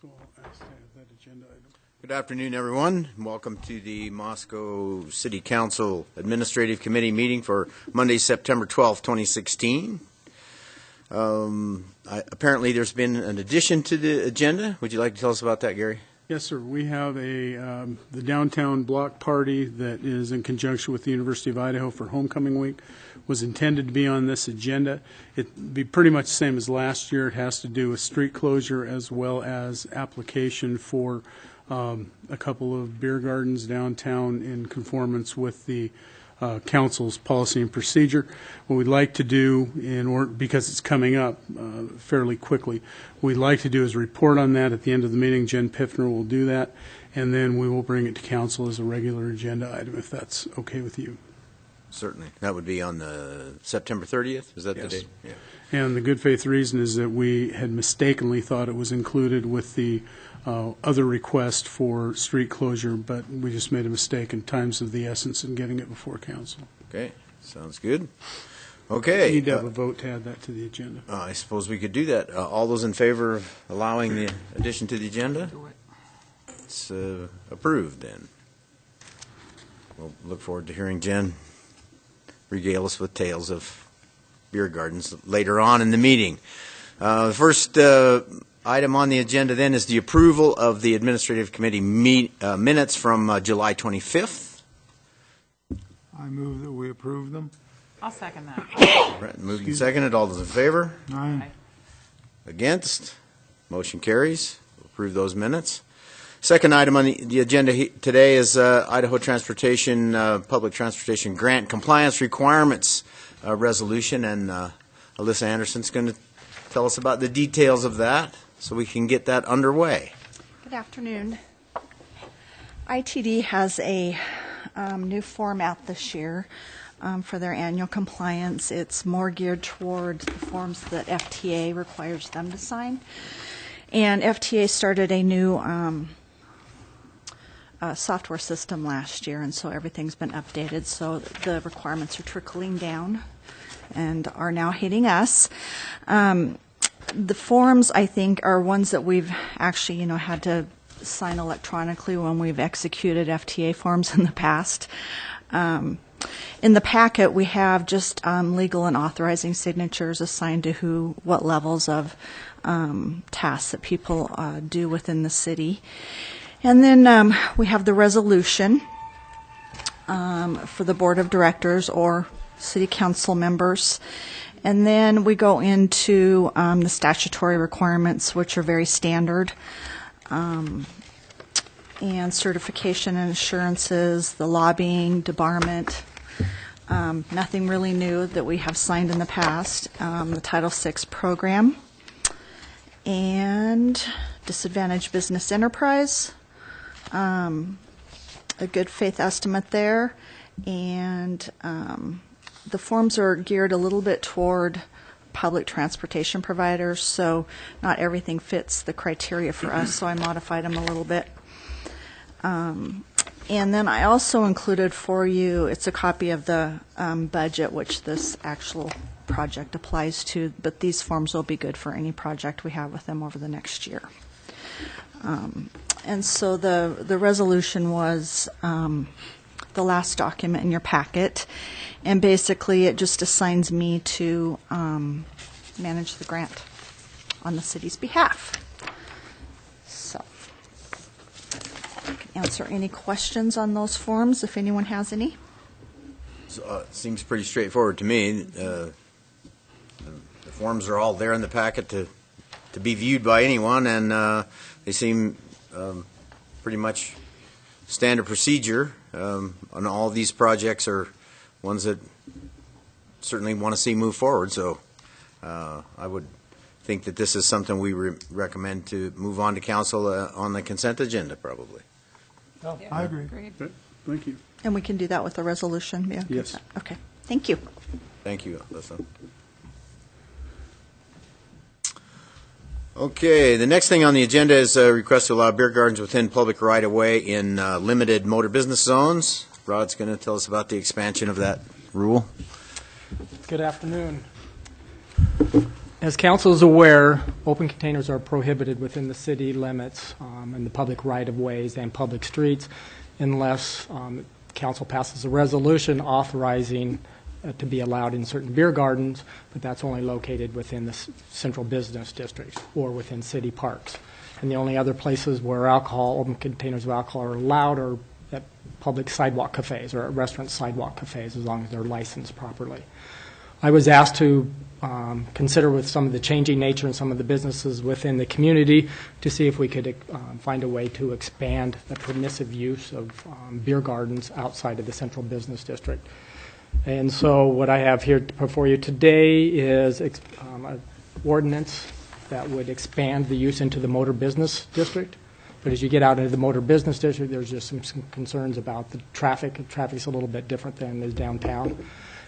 So I'll ask to have that agenda item. Good afternoon, everyone. Welcome to the Moscow City Council Administrative Committee meeting for Monday, September 12th, 2016. Apparently there's been an addition to the agenda. Would you like to tell us about that, Gary? Yes, sir. We have the downtown block party that is in conjunction with the University of Idaho for Homecoming Week. Was intended to be on this agenda. It'd be pretty much the same as last year. It has to do with street closure as well as application for a couple of beer gardens downtown in conformance with the council's policy and procedure. What we'd like to do, because it's coming up fairly quickly, what we'd like to do is report on that at the end of the meeting. Jen Piffner will do that, and then we will bring it to council as a regular agenda item, if that's okay with you. Certainly. That would be on the September 30th? Is that Yes. the date? Yeah. And the good faith reason is that we had mistakenly thought it was included with the other request for street closure, but we just made a mistake in times of the essence in getting it before council. Okay. Sounds good. Okay. We need to have a vote to add that to the agenda. I suppose we could do that. All those in favor of allowing the addition to the agenda? It's approved, then. We'll look forward to hearing Jen regale us with tales of beer gardens later on in the meeting. The first item on the agenda then is the approval of the Administrative Committee minutes from July 25th. I move that we approve them. I'll second that. Right, moved and seconded. All those in favor? Aye. Against? Motion carries. We'll approve those minutes. Second item on the agenda today is Idaho Transportation Public Transportation Grant Compliance Requirements Resolution, and Alyssa Anderson's going to tell us about the details of that so we can get that underway. Good afternoon. ITD has a new format this year for their annual compliance. It's more geared toward the forms that FTA requires them to sign. And FTA started a new software system last year, and so everything's been updated. So the requirements are trickling down and are now hitting us. The forms, I think, are ones that we've actually, had to sign electronically when we've executed FTA forms in the past. In the packet, we have just legal and authorizing signatures assigned to what levels of tasks that people do within the city. And then we have the resolution for the Board of Directors or City Council members. And then we go into the statutory requirements, which are very standard, and certification and assurances, the lobbying, debarment, nothing really new that we have signed in the past, the Title VI program, and disadvantaged business enterprise, a good faith estimate there, and the forms are geared a little bit toward public transportation providers, so not everything fits the criteria for us, so I modified them a little bit. And then I also included for you, it's a copy of the budget, which this actual project applies to, but these forms will be good for any project we have with them over the next year. And so the resolution was the last document in your packet, and basically it just assigns me to manage the grant on the city's behalf. So I can answer any questions on those forms if anyone has any. So, seems pretty straightforward to me. The forms are all there in the packet to be viewed by anyone, and they seem pretty much standard procedure. On all these projects are ones that certainly want to see move forward. So I would think that this is something we recommend to move on to council on the consent agenda, probably. Oh, I agree. Okay, thank you. And we can do that with a resolution? Yeah, Yes. Okay, thank you. Thank you, Alyssa. Okay, the next thing on the agenda is a request to allow beer gardens within public right-of-way in limited motor business zones. Rod's going to tell us about the expansion of that rule. Good afternoon. As council is aware, open containers are prohibited within the city limits and the public right-of-ways and public streets unless council passes a resolution authorizing to be allowed in certain beer gardens, but that's only located within the central business districts or within city parks. And the only other places where open containers of alcohol are allowed are at public sidewalk cafes or at restaurant sidewalk cafes, as long as they're licensed properly. I was asked to consider, with some of the changing nature and some of the businesses within the community, to see if we could find a way to expand the permissive use of beer gardens outside of the central business district. And so what I have here before you today is an ordinance that would expand the use into the motor business district. But as you get out into the motor business district, there's just some concerns about the traffic. Traffic's a little bit different than is downtown.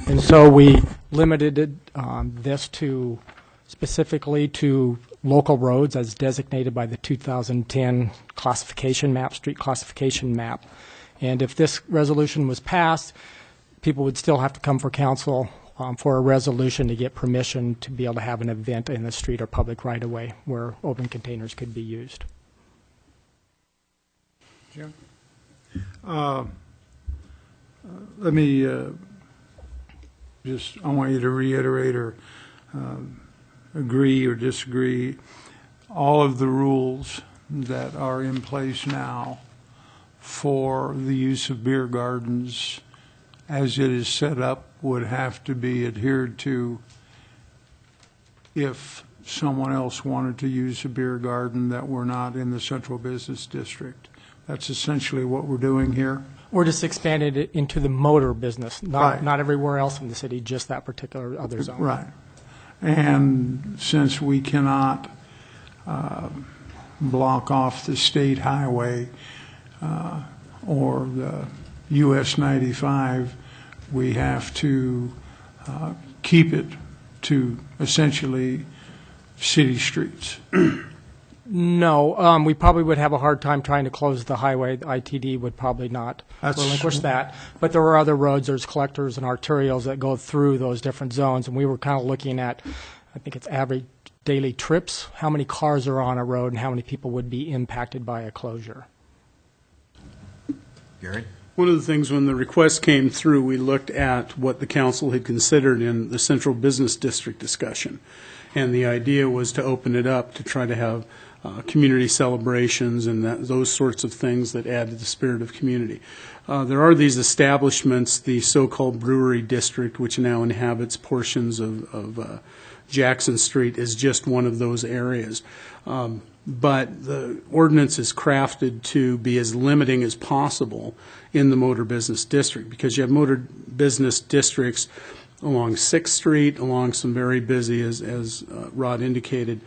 And so we limited this to specifically to local roads as designated by the 2010 classification map, street classification map. And if this resolution was passed, people would still have to come for council for a resolution to get permission to be able to have an event in the street or public right-of-way where open containers could be used. Jim? Let me I want you to reiterate or agree or disagree. All of the rules that are in place now for the use of beer gardens as it is set up would have to be adhered to if someone else wanted to use a beer garden that were not in the central business district. That's essentially what we're doing here. Or just expanded it into the motor business, Right. not everywhere else in the city, just that particular other zone. Right. And since we cannot block off the state highway or the US 95, we have to keep it to essentially city streets. No, we probably would have a hard time trying to close the highway. The ITD would probably not relinquish that. But there are other roads, there's collectors and arterials that go through those different zones, and we were kind of looking at, I think it's average daily trips, how many cars are on a road and how many people would be impacted by a closure. Gary? One of the things when the request came through, we looked at what the council had considered in the central business district discussion. And the idea was to open it up to try to have community celebrations and those sorts of things that add to the spirit of community. There are these establishments, the so-called brewery district, which now inhabits portions of Jackson Street, is just one of those areas. But the ordinance is crafted to be as limiting as possible in the motor business district, because you have motor business districts along 6th Street, along some very busy, as Rod indicated,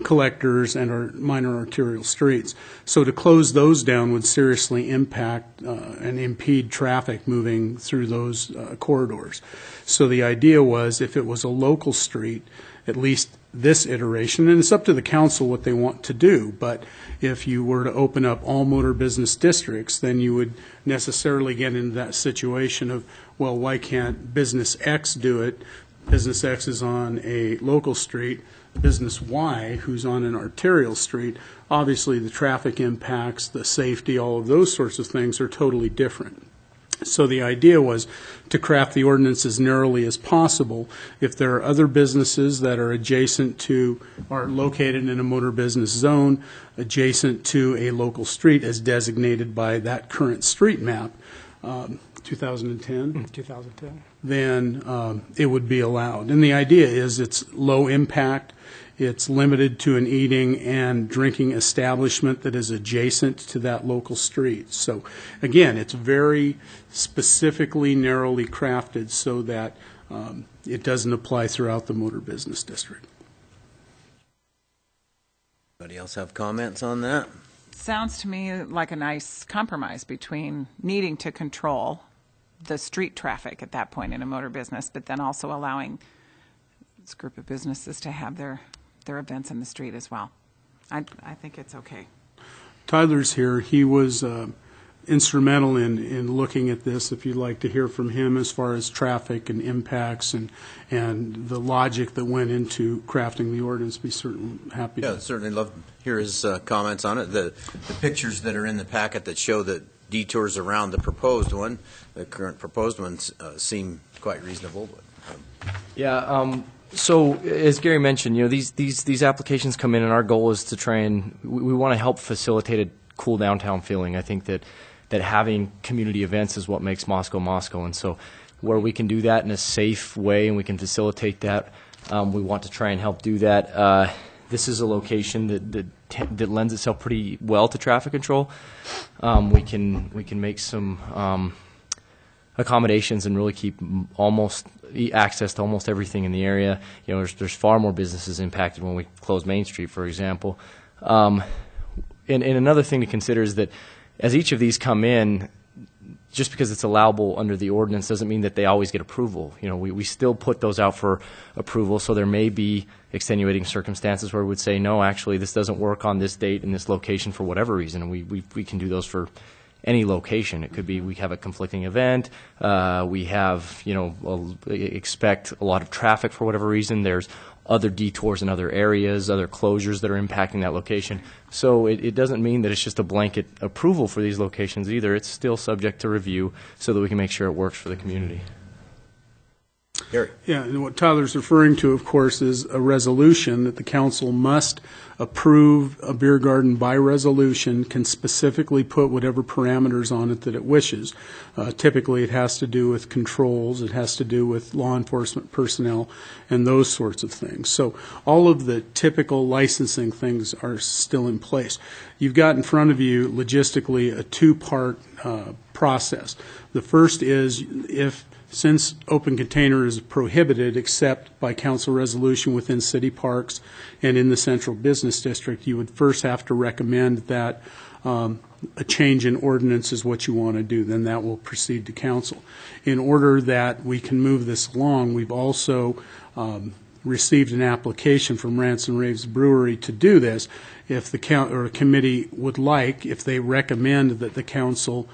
collectors and our minor arterial streets. So to close those down would seriously impact and impede traffic moving through those corridors. So the idea was, if it was a local street, at least this iteration, and it's up to the council what they want to do, but if you were to open up all motor business districts, then you would necessarily get into that situation of, well, why can't business X do it? Business X is on a local street. Business Y, who's on an arterial street, obviously the traffic impacts, the safety, all of those sorts of things are totally different. So the idea was to craft the ordinance as narrowly as possible. If there are other businesses that are adjacent to, are located in a motor business zone, adjacent to a local street as designated by that current street map, 2010? 2010. Then it would be allowed. And the idea is it's low impact. It's limited to an eating and drinking establishment that is adjacent to that local street. So, again, it's very specifically, narrowly crafted so that it doesn't apply throughout the motor business district. Anybody else have comments on that? Sounds to me like a nice compromise between needing to control the street traffic at that point in a motor business, but then also allowing this group of businesses to have their events in the street as well. I think it's okay. Tyler's here. He was instrumental in looking at this. If you'd like to hear from him as far as traffic and impacts and the logic that went into crafting the ordinance, be certainly happy to. Yeah, certainly love to hear his comments on it. The pictures that are in the packet that show the detours around the proposed one, the current proposed ones, seem quite reasonable. Yeah. So as Gary mentioned, these applications come in, and our goal is to try and we want to help facilitate a cool downtown feeling. I think that having community events is what makes Moscow Moscow, and so where we can do that in a safe way and we can facilitate that, we want to try and help do that. This is a location that lends itself pretty well to traffic control. We can make some accommodations and really keep access to almost everything in the area. There's far more businesses impacted when we close Main Street, for example. And another thing to consider is that as each of these come in, just because it's allowable under the ordinance doesn't mean that they always get approval. We still put those out for approval, so there may be extenuating circumstances where we would say, no, actually, this doesn't work on this date in this location for whatever reason, and we can do those for any location. It could be we have a conflicting event, we have, expect a lot of traffic for whatever reason, there's other detours in other areas, other closures that are impacting that location. So it doesn't mean that it's just a blanket approval for these locations either. It's still subject to review so that we can make sure it works for the community. Gary. Yeah, and what Tyler's referring to, of course, is a resolution that the council must approve a beer garden by resolution, can specifically put whatever parameters on it that it wishes. Typically, it has to do with controls, it has to do with law enforcement personnel, and those sorts of things. So all of the typical licensing things are still in place. You've got in front of you, logistically, a two-part process. The first is since open container is prohibited except by council resolution within city parks and in the central business district, you would first have to recommend that a change in ordinance is what you want to do. Then that will proceed to council. In order that we can move this along, we've also received an application from Rants and Raves Brewery to do this. If the committee would like, if they recommend that the council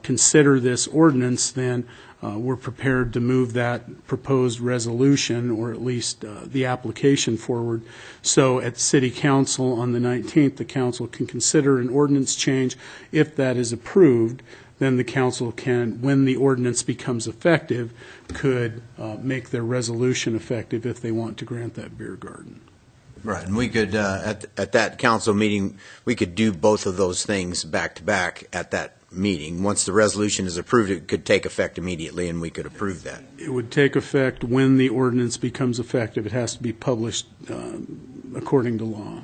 consider this ordinance, then we're prepared to move that proposed resolution, or at least the application, forward. So at City Council on the 19th, the council can consider an ordinance change. If that is approved, then the council can, when the ordinance becomes effective, could make their resolution effective if they want to grant that beer garden. Right, and we could, at that council meeting, we could do both of those things back to back at that meeting. Once the resolution is approved, it could take effect immediately, and we could approve that. It would take effect when the ordinance becomes effective. It has to be published according to law.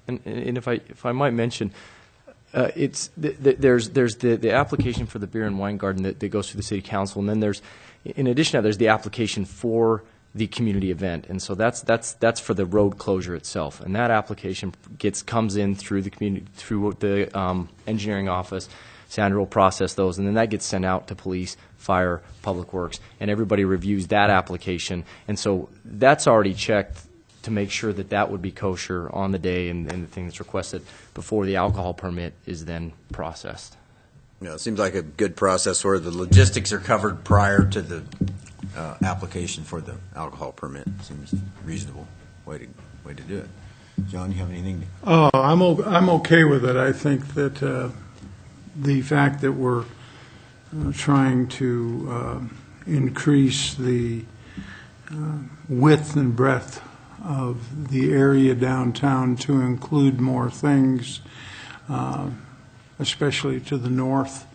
And if I might mention, there's the application for the beer and wine garden that goes through the city council, and then there's, in addition to that, there's the application for the community event, and so that's for the road closure itself, and that application comes in through the community, through the engineering office. Sandra will process those, and then that gets sent out to police, fire, public works, and everybody reviews that application, and so that's already checked to make sure that that would be kosher on the day and the thing that's requested before the alcohol permit is then processed. Yeah, it seems like a good process where the logistics are covered prior to the application for the alcohol permit. Seems reasonable way to do it. John, you have anything? I'm okay with it. I think that the fact that we're trying to increase the width and breadth of the area downtown to include more things, especially to the north,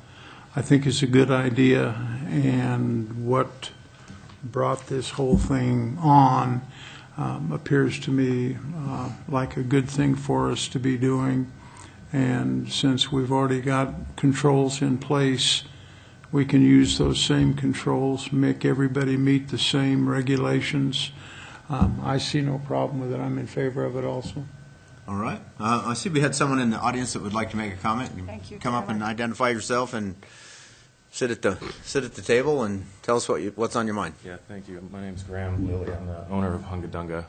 I think is a good idea. And what brought this whole thing on appears to me like a good thing for us to be doing. And since we've already got controls in place, we can use those same controls, make everybody meet the same regulations. I see no problem with it. I'm in favor of it also. All right. I see we had someone in the audience that would like to make a comment. Thank you, Come up Tyler. and identify yourself and sit at the table and tell us what's on your mind. Yeah, thank you. My name's Graham Lilly. I'm the owner of Hungadunga.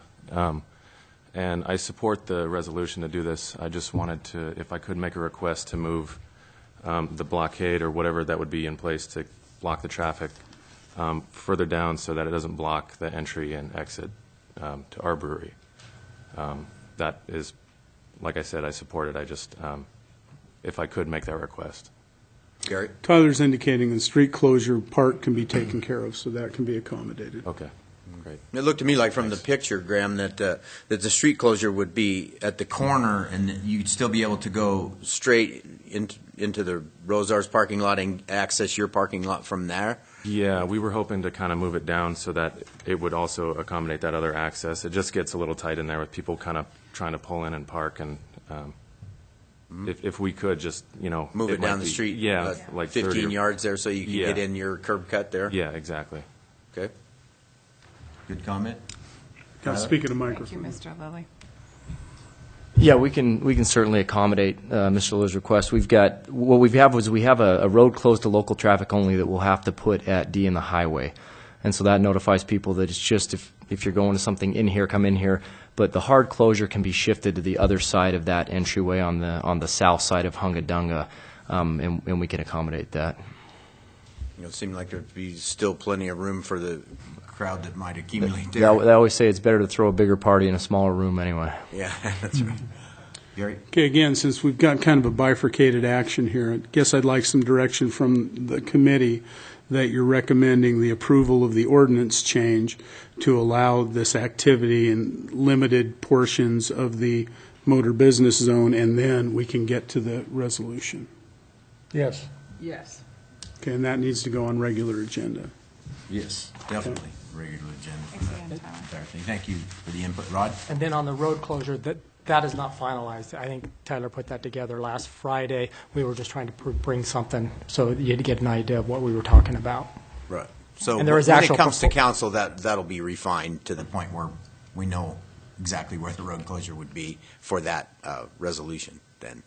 And I support the resolution to do this. I just wanted to, if I could, make a request to move the blockade or whatever that would be in place to block the traffic further down so that it doesn't block the entry and exit to our brewery. That is, like I said, I support it. I just, if I could make that request. Gary? Tyler's indicating the street closure part can be taken care of, so that can be accommodated. Okay, great. It looked to me like from the picture, Graham, that that the street closure would be at the corner, and that you'd still be able to go straight into the Rosar's parking lot and access your parking lot from there. Yeah, we were hoping to kind of move it down so that it would also accommodate that other access. It just gets a little tight in there with people kind of trying to pull in and park, and if we could just, Move it might down the be- street, Yeah, like 30 15 or- yards there, so you can Yeah. get in your curb cut there. Yeah, exactly. Okay. Good comment. Speaking of Thank you, microphone. Mr. Lilly. Yeah, we can certainly accommodate Mr. Lilly's request. We have a road closed to local traffic only that we'll have to put at D in the highway. And so that notifies people that it's just if you're going to something in here, come in here. But the hard closure can be shifted to the other side of that entryway on the south side of Hungadunga, and we can accommodate that. It seemed like there'd be still plenty of room for the crowd that might accumulate They there. always say it's better to throw a bigger party in a smaller room anyway. Yeah, that's right. Gary? Okay, again, since we've got kind of a bifurcated action here, I guess I'd like some direction from the committee that you're recommending the approval of the ordinance change to allow this activity in limited portions of the motor business zone, and then we can get to the resolution. Yes. Yes. Okay, and that needs to go on regular agenda. Yes, definitely. Regular agenda. Thanks again, Tyler. Entire thing. Thank you for the input. Rod? And then on the road closure, that is not finalized. I think Tyler put that together last Friday. We were just trying to bring something so you'd get an idea of what we were talking about. Right. So And there is when actual it comes to propo- council, that'll be refined to the point where we know exactly where the road closure would be for that resolution then.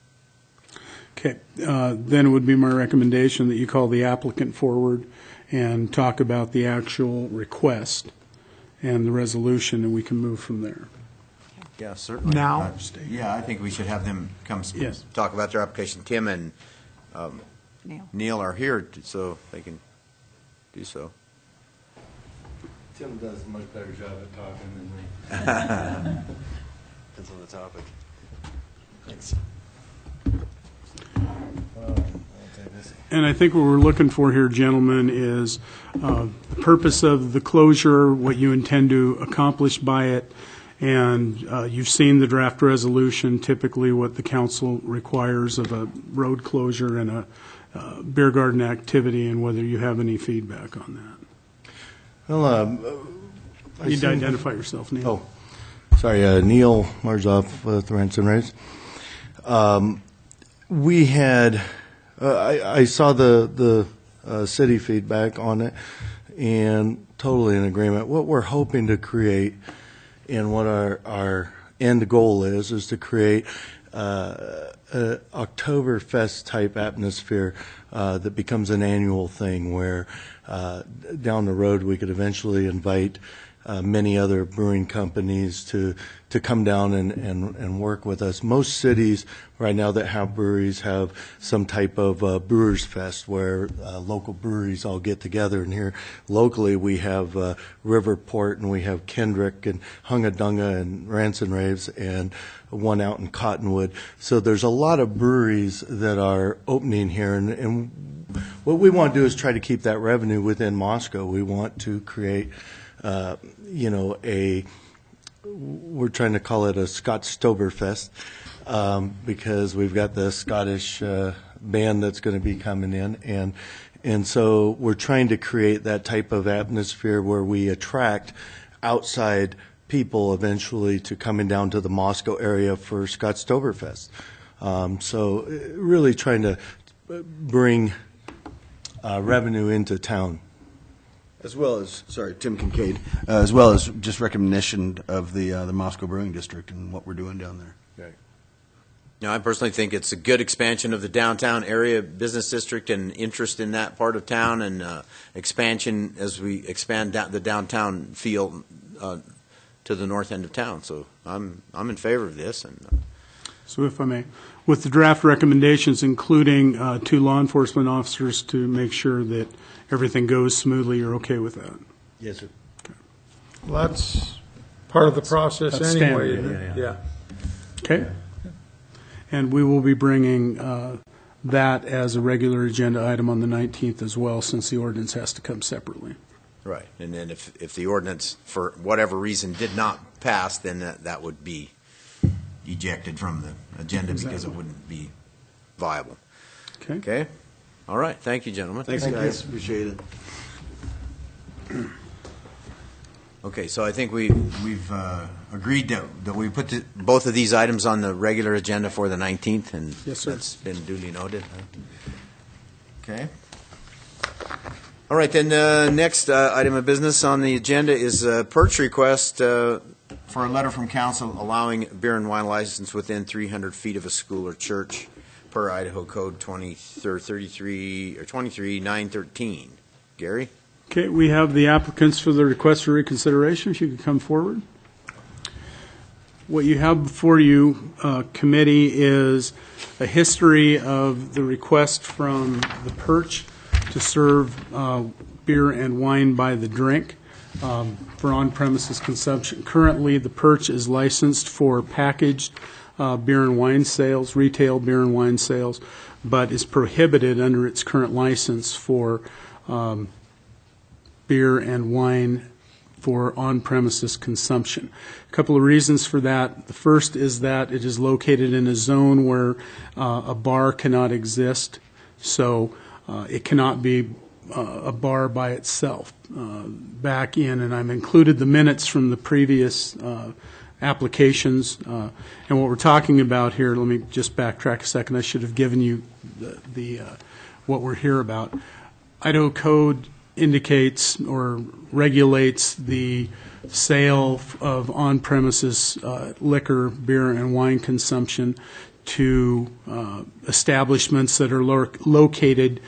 Okay, then it would be my recommendation that you call the applicant forward and talk about the actual request and the resolution, and we can move from there. Yeah, certainly. Now? Yeah, I think we should have them come Yes. talk about their application. Tim and Neil. Neil are here, so they can do so. Tim does a much better job at talking than me. Depends on the topic. Thanks. And I think what we're looking for here, gentlemen, is the purpose of the closure, what you intend to accomplish by it, and you've seen the draft resolution, typically what the council requires of a road closure and a beer garden activity, and whether you have any feedback on that. Well, You need to identify yourself, Neil. Oh, sorry, Neil Marzoff with Rents and Raves. We had, I saw the city feedback on it, and totally in agreement. What we're hoping to create, and what our end goal is to create a Oktoberfest type atmosphere that becomes an annual thing, where down the road we could eventually invite many other brewing companies to come down and work with us. Most cities right now that have breweries have some type of Brewers Fest where local breweries all get together. And here locally we have Riverport, and we have Kendrick and Hungadunga and Rants and Raves, and one out in Cottonwood. So there's a lot of breweries that are opening here, and what we want to do is try to keep that revenue within Moscow. We want to create we're trying to call it a Scottstoberfest because we've got the Scottish band that's going to be coming in, and so we're trying to create that type of atmosphere where we attract outside people eventually to coming down to the Moscow area for Scottstoberfest. So really trying to bring revenue into town. As well as, sorry, Tim Kincaid, as well as just recognition of the Moscow Brewing District and what we're doing down there. Now, I personally think it's a good expansion of the downtown area business district and interest in that part of town, and expansion as we expand the downtown feel to the north end of town. So I'm in favor of this, and So if I may, with the draft recommendations, including 2 law enforcement officers to make sure that everything goes smoothly, you're okay with that? Yes, sir. Well, that's part of the process That's anyway. standard, isn't it? Yeah. Okay. And we will be bringing that as a regular agenda item on the 19th as well, since the ordinance has to come separately. Right, and then if the ordinance, for whatever reason, did not pass, then that would be ejected from the agenda because it wouldn't be viable. Okay? Okay? All right, thank you, gentlemen. Thanks, guys. Appreciate it. Okay, so I think we've agreed that we put both of these items on the regular agenda for the 19th, and Yes, sir. that's been duly noted. Okay. All right, then, next item of business on the agenda is a perch request for a letter from council allowing beer and wine license within 300 feet of a school or church per Idaho Code 23-913. Gary? Okay, we have the applicants for the request for reconsideration. If you could come forward. What you have before you, committee, is a history of the request from the Perch to serve beer and wine by the drink for on-premises consumption. Currently, the Perch is licensed for packaged beer and wine sales, retail beer and wine sales, but is prohibited under its current license for beer and wine for on-premises consumption. A couple of reasons for that. The first is that it is located in a zone where a bar cannot exist, so it cannot be a bar by itself. Back in, and I've included the minutes from the previous applications, and what we're talking about here, let me just backtrack a second. I should have given you the what we're here about. Idaho Code indicates or regulates the sale of on-premises liquor, beer, and wine consumption to establishments that are located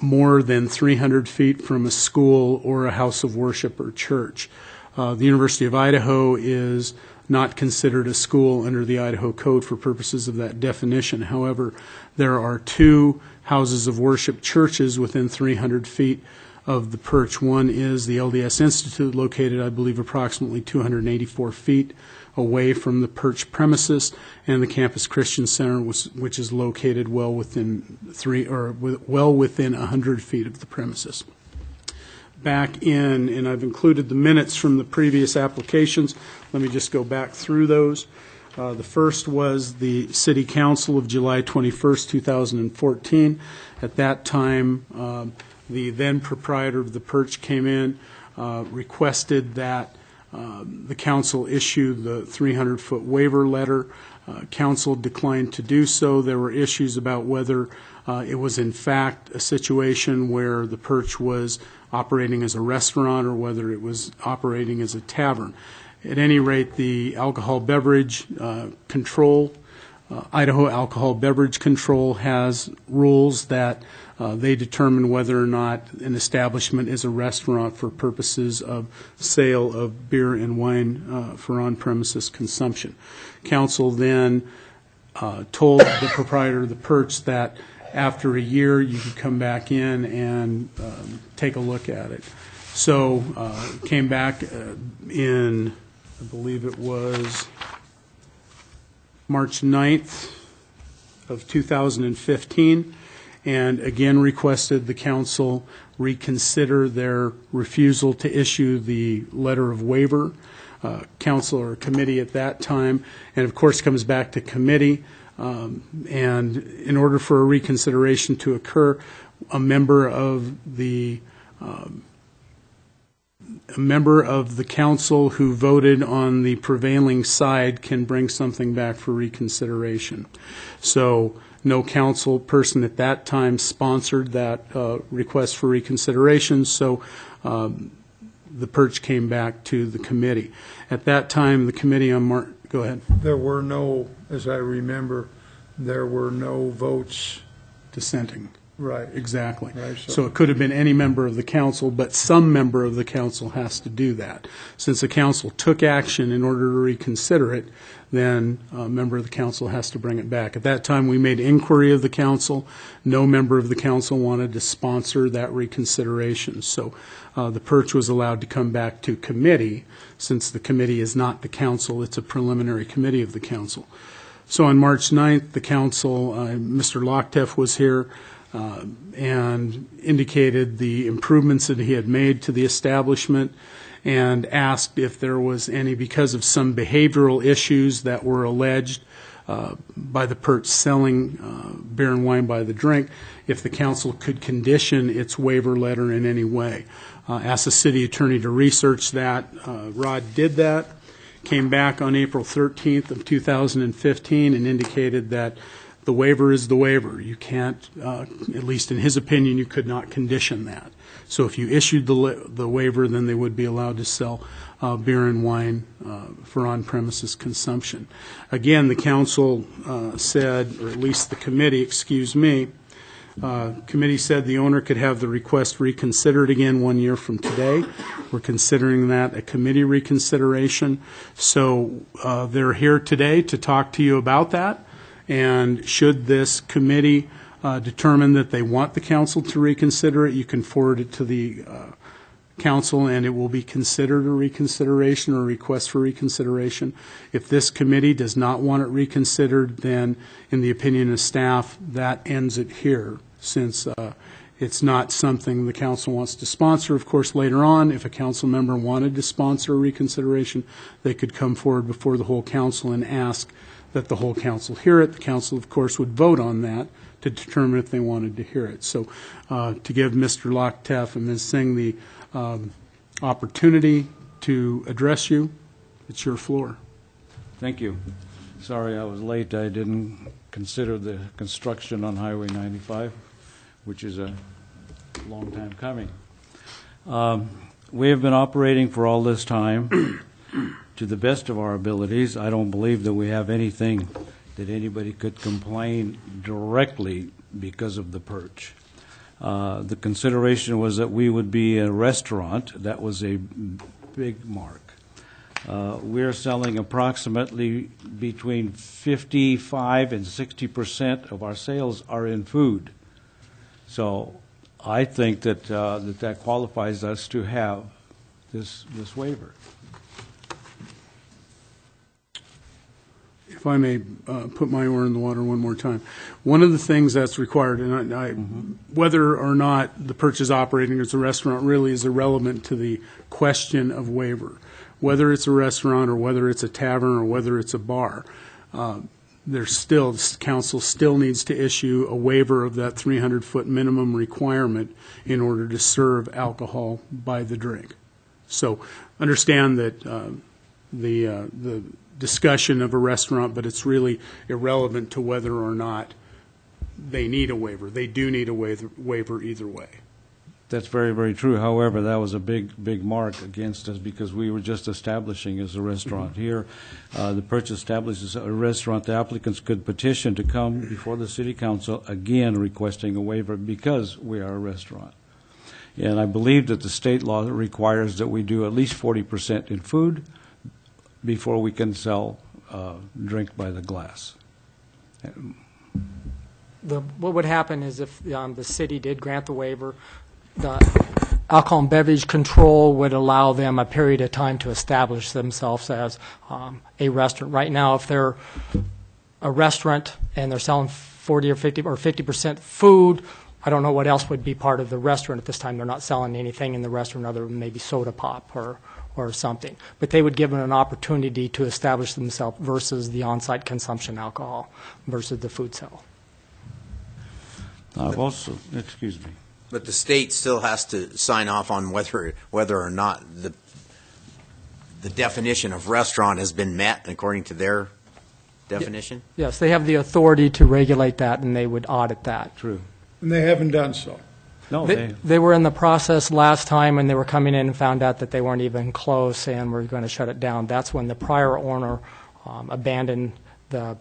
more than 300 feet from a school or a house of worship or church. The University of Idaho is not considered a school under the Idaho Code for purposes of that definition. However, there are 2 houses of worship churches within 300 feet of the Perch. One is the LDS Institute, located, I believe, approximately 284 feet away from the Perch premises, and the Campus Christian Center, which is located well within 100 feet of the premises. Back in, and I've included the minutes from the previous applications. Let me just go back through those. The first was the City Council of July 21st, 2014. At that time, the then proprietor of the Perch came in, requested that the council issue the 300-foot waiver letter. Council declined to do so. There were issues about whether it was in fact a situation where the Perch was operating as a restaurant or whether it was operating as a tavern. At any rate, the alcohol beverage control, Idaho Alcohol Beverage Control has rules that they determine whether or not an establishment is a restaurant for purposes of sale of beer and wine for on-premises consumption. Council then told the proprietor of the Perch that after a year you could come back in and take a look at it. So came back in, I believe it was March 9th of 2015, and again requested the council reconsider their refusal to issue the letter of waiver. Council or committee at that time, and of course comes back to committee, and in order for a reconsideration to occur, a member of the council who voted on the prevailing side can bring something back for reconsideration. So no council person at that time sponsored that request for reconsideration, so the Perch came back to the committee. At that time, the committee on go ahead. There were no, as I remember, there were no votes Dissenting. Right. Exactly. Right, So it could have been any member of the council, but some member of the council has to do that. Since the council took action in order to reconsider it, then a member of the council has to bring it back. At that time, we made inquiry of the council. No member of the council wanted to sponsor that reconsideration. So the perch was allowed to come back to committee, since the committee is not the council, it's a preliminary committee of the council. So on March 9th, the council, Mr. Lockteff was here, and indicated the improvements that he had made to the establishment, and asked if there was any, because of some behavioral issues that were alleged by the perch selling beer and wine by the drink, if the council could condition its waiver letter in any way. Asked the city attorney to research that. Rod did that, came back on April 13th of 2015 and indicated that the waiver is the waiver. You can't, at least in his opinion, you could not condition that. So if you issued the waiver, then they would be allowed to sell beer and wine for on-premises consumption. Again, the council said, or at least the committee, committee said the owner could have the request reconsidered again 1 year from today. We're considering that a committee reconsideration. So they're here today to talk to you about that. And should this committee determine that they want the council to reconsider it, you can forward it to the council and it will be considered a reconsideration or a request for reconsideration. If this committee does not want it reconsidered, then in the opinion of staff, that ends it here, since it's not something the council wants to sponsor. Of course, later on, if a council member wanted to sponsor a reconsideration, they could come forward before the whole council and ask that the whole council hear it. The council, of course, would vote on that to determine if they wanted to hear it. So to give Mr. Lockteff and Ms. Singh the opportunity to address you, it's your floor. Thank you. Sorry I was late. I didn't consider the construction on Highway 95, which is a long time coming. We have been operating for all this time to the best of our abilities. I don't believe that we have anything that anybody could complain directly because of the perch. The consideration was that we would be a restaurant. That was a big mark. We're selling approximately between 55 and 60% of our sales are in food. So I think that that qualifies us to have this waiver. If I may put my oar in the water one more time. One of the things that's required, and whether or not the perch is operating as a restaurant really is irrelevant to the question of waiver. Whether it's a restaurant or whether it's a tavern or whether it's a bar, the council still needs to issue a waiver of that 300-foot minimum requirement in order to serve alcohol by the drink. So understand that the discussion of a restaurant, but it's really irrelevant to whether or not they need a waiver. They do need a waiver either way. That's very, very true. However, that was a big mark against us because we were just establishing as a restaurant. Here, the perch establishes a restaurant. The applicants could petition to come before the city council, again requesting a waiver because we are a restaurant. And I believe that the state law requires that we do at least 40% in food before we can sell drink by the glass. What would happen is if the city did grant the waiver, the alcohol and beverage control would allow them a period of time to establish themselves as a restaurant. Right now, if they're a restaurant and they're selling 40 or 50% food, I don't know what else would be part of the restaurant at this time. They're not selling anything in the restaurant other than maybe soda pop or something. But they would give them an opportunity to establish themselves versus the on-site consumption alcohol versus the food sale. I've also, excuse me. But the state still has to sign off on whether or not the definition of restaurant has been met according to their definition? Yes, they have the authority to regulate that, and they would audit that. True. And they haven't done so. No, they were in the process last time, and they were coming in and found out that they weren't even close and were going to shut it down. That's when the prior owner abandoned the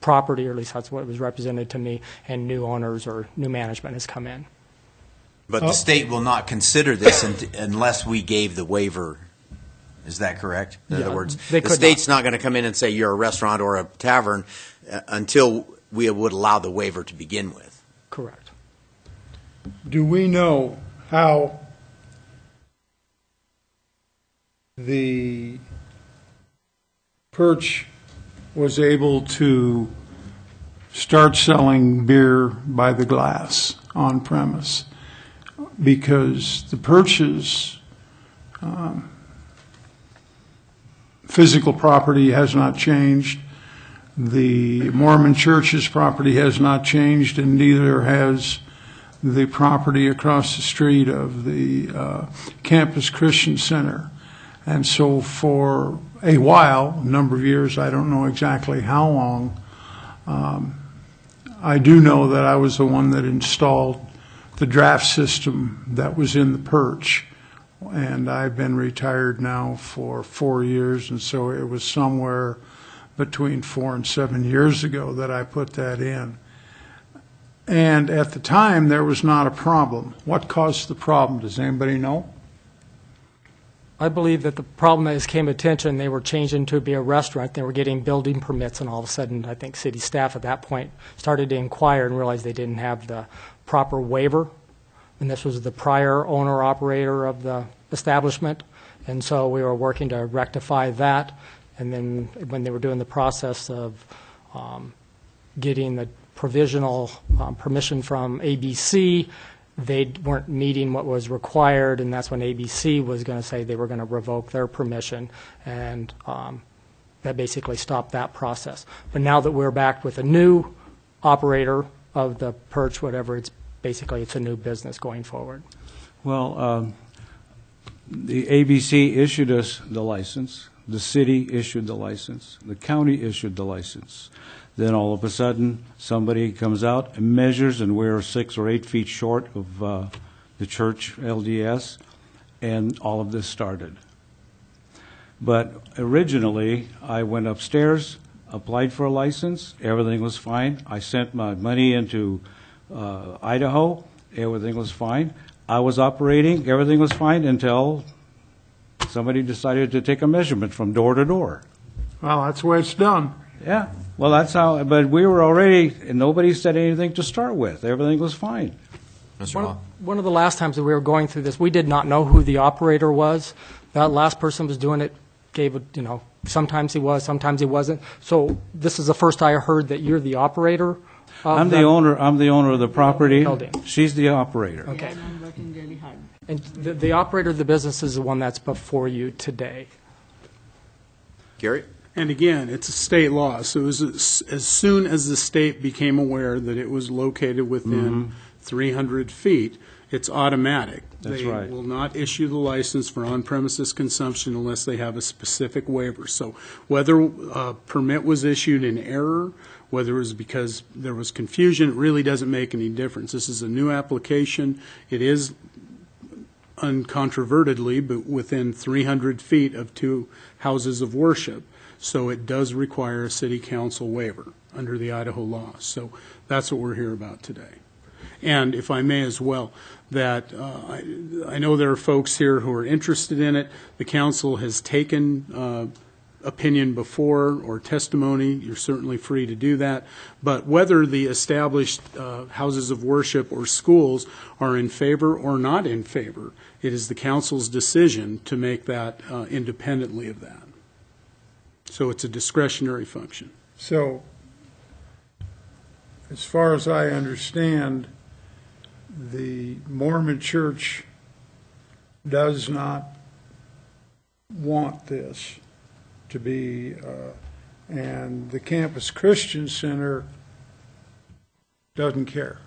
property, or at least that's what was represented to me, and new owners or new management has come in. But the state will not consider this unless we gave the waiver. Is that correct? In Yeah, other words, they the could state's not going to come in and say you're a restaurant or a tavern until we would allow the waiver to begin with. Correct. Do we know how the Perch was able to start selling beer by the glass on premise? Because the Perch's physical property has not changed. The Mormon Church's property has not changed, and neither has the property across the street of the Campus Christian Center. And so for a while, a number of years, I don't know exactly how long, I do know that I was the one that installed the draft system that was in the Perch. And I've been retired now for 4 years, and so it was somewhere between 4 and 7 years ago that I put that in. And at the time, there was not a problem. What caused the problem? Does anybody know? I believe that the problem that came to attention, they were changing to be a restaurant. They were getting building permits, and all of a sudden, I think city staff at that point started to inquire and realized they didn't have the proper waiver. And this was the prior owner-operator of the establishment. And so we were working to rectify that. And then when they were doing the process of getting the provisional permission from ABC, they weren't meeting what was required, and that's when ABC was going to say they were going to revoke their permission, and that basically stopped that process. But now that we're back with a new operator of the Perch, whatever, it's a new business going forward. Well, the ABC issued us the license, the city issued the license, the county issued the license. Then all of a sudden, somebody comes out and measures, and we're 6 or 8 feet short of the church LDS, and all of this started. But originally, I went upstairs, applied for a license, everything was fine. I sent my money into Idaho, everything was fine. I was operating, everything was fine until somebody decided to take a measurement from door to door. Well, that's the way it's done. Yeah, well, that's how, but we were already, and nobody said anything to start with. Everything was fine. One of the last times that we were going through this, we did not know who the operator was. That last person was doing it, sometimes he was, sometimes he wasn't. So this is the first I heard that you're the operator. I'm the owner of the property. Building. She's the operator. Okay. I'm working really hard. And the operator of the business is the one that's before you today. Gary? And again, it's a state law, so it was as soon as the state became aware that it was located within 300 feet, it's automatic. That's They right. will not issue the license for on-premises consumption unless they have a specific waiver. So whether a permit was issued in error, whether it was because there was confusion, it really doesn't make any difference. This is a new application. It is uncontrovertedly, but within 300 feet of 2 houses of worship. So it does require a city council waiver under the Idaho law. So that's what we're here about today. And if I may as well, that I know there are folks here who are interested in it. The council has taken opinion before or testimony. You're certainly free to do that. But whether the established houses of worship or schools are in favor or not in favor, it is the council's decision to make that independently of that. So it's a discretionary function. So, as far as I understand, the Mormon Church does not want this to be, and the Campus Christian Center doesn't care.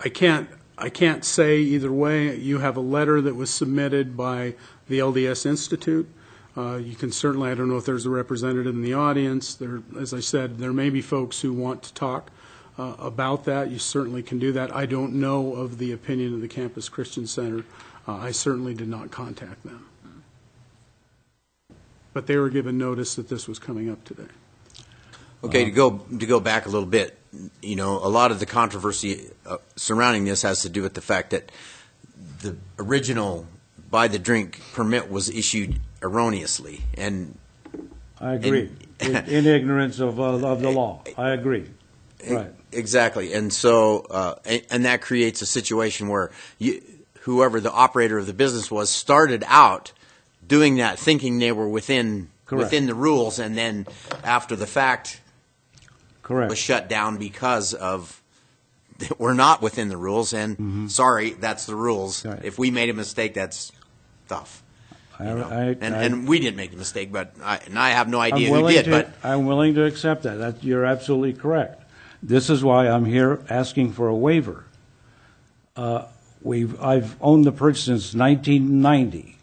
I can't say either way. You have a letter that was submitted by the LDS Institute. You can certainly, I don't know if there's a representative in the audience. There, as I said, there may be folks who want to talk about that. You certainly can do that. I don't know of the opinion of the Campus Christian Center. I certainly did not contact them. But they were given notice that this was coming up today. Okay, to go back a little bit, you know, a lot of the controversy surrounding this has to do with the fact that the original buy the drink permit was issued erroneously, and I agree. In ignorance of the law. I agree. Right. Exactly, and so and that creates a situation where whoever the operator of the business was started out doing that, thinking they were within the rules, and then after the fact, was shut down because of we're not within the rules, and sorry, that's the rules. Right. If we made a mistake, that's tough. And we didn't make the mistake, but I have no idea who did. But I'm willing to accept that. You're absolutely correct. This is why I'm here asking for a waiver. I've owned the perch since 1990,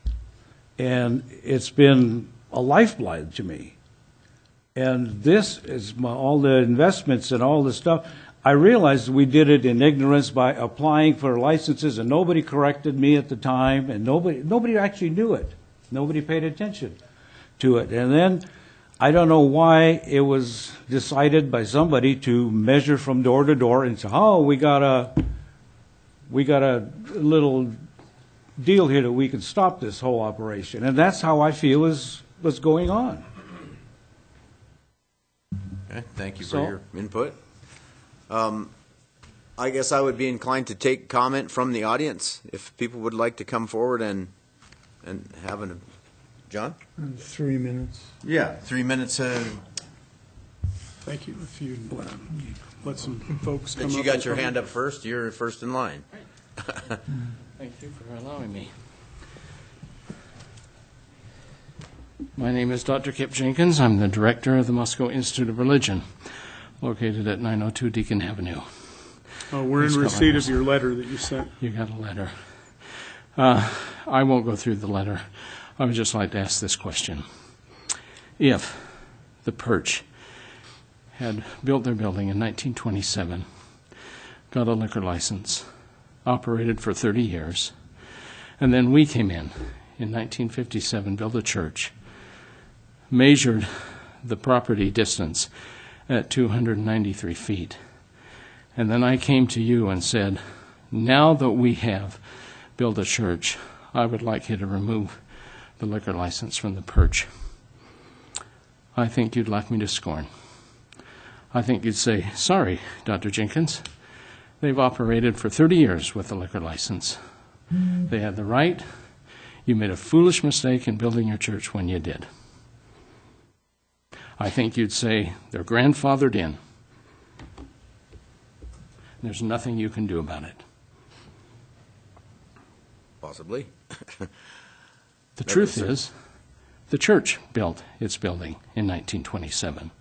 and it's been a lifeblood to me. And this is all the investments and all the stuff. I realized we did it in ignorance by applying for licenses, and nobody corrected me at the time, and nobody actually knew it. Nobody paid attention to it. And then I don't know why it was decided by somebody to measure from door to door and say, oh, we got a little deal here that we can stop this whole operation. And that's how I feel is what's going on. okay, thank you for your input. I guess I would be inclined to take comment from the audience if people would like to come forward and have an John? 3 minutes. Yeah, 3 minutes. Thank you. If you let some folks come Since you up got and your comment. hand up first, you're first in line. Thank you for allowing me. My name is Dr. Kip Jenkins. I'm the director of the Moscow Institute of Religion, located at 902 Deacon Avenue. We're in receipt of your letter that you sent. You got a letter. I won't go through the letter. I would just like to ask this question. If the Perch had built their building in 1927, got a liquor license, operated for 30 years, and then we came in 1957, built a church, measured the property distance at 293 feet, and then I came to you and said, now that we have built a church, I would like you to remove the liquor license from the Perch. I think you'd laugh me to scorn. I think you'd say, sorry, Dr. Jenkins, they've operated for 30 years with a liquor license. They had the right. You made a foolish mistake in building your church when you did. I think you'd say, they're grandfathered in. There's nothing you can do about it. Possibly. The truth is, the church built its building in 1927.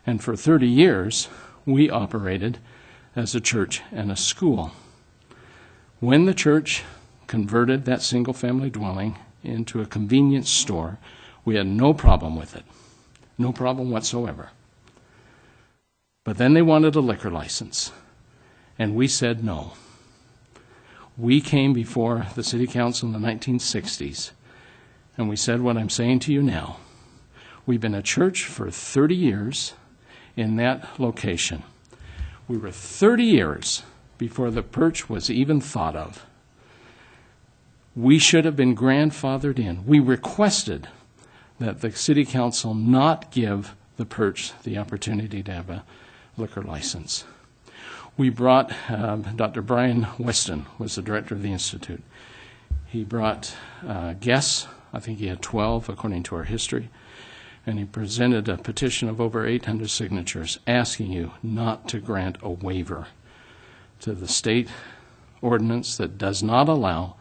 And for 30 years, we operated as a church and a school. When the church converted that single-family dwelling into a convenience store, we had no problem with it. No problem whatsoever. But then they wanted a liquor license, and we said no. We came before the city council in the 1960s, and we said what I'm saying to you now. We've been a church for 30 years in that location. We were 30 years before the Perch was even thought of. We should have been grandfathered in. We requested that the city council not give the Perch the opportunity to have a liquor license. We brought, Dr. Brian Weston was the director of the Institute. He brought guests, I think he had 12 according to our history, and he presented a petition of over 800 signatures asking you not to grant a waiver to the state ordinance that does not allow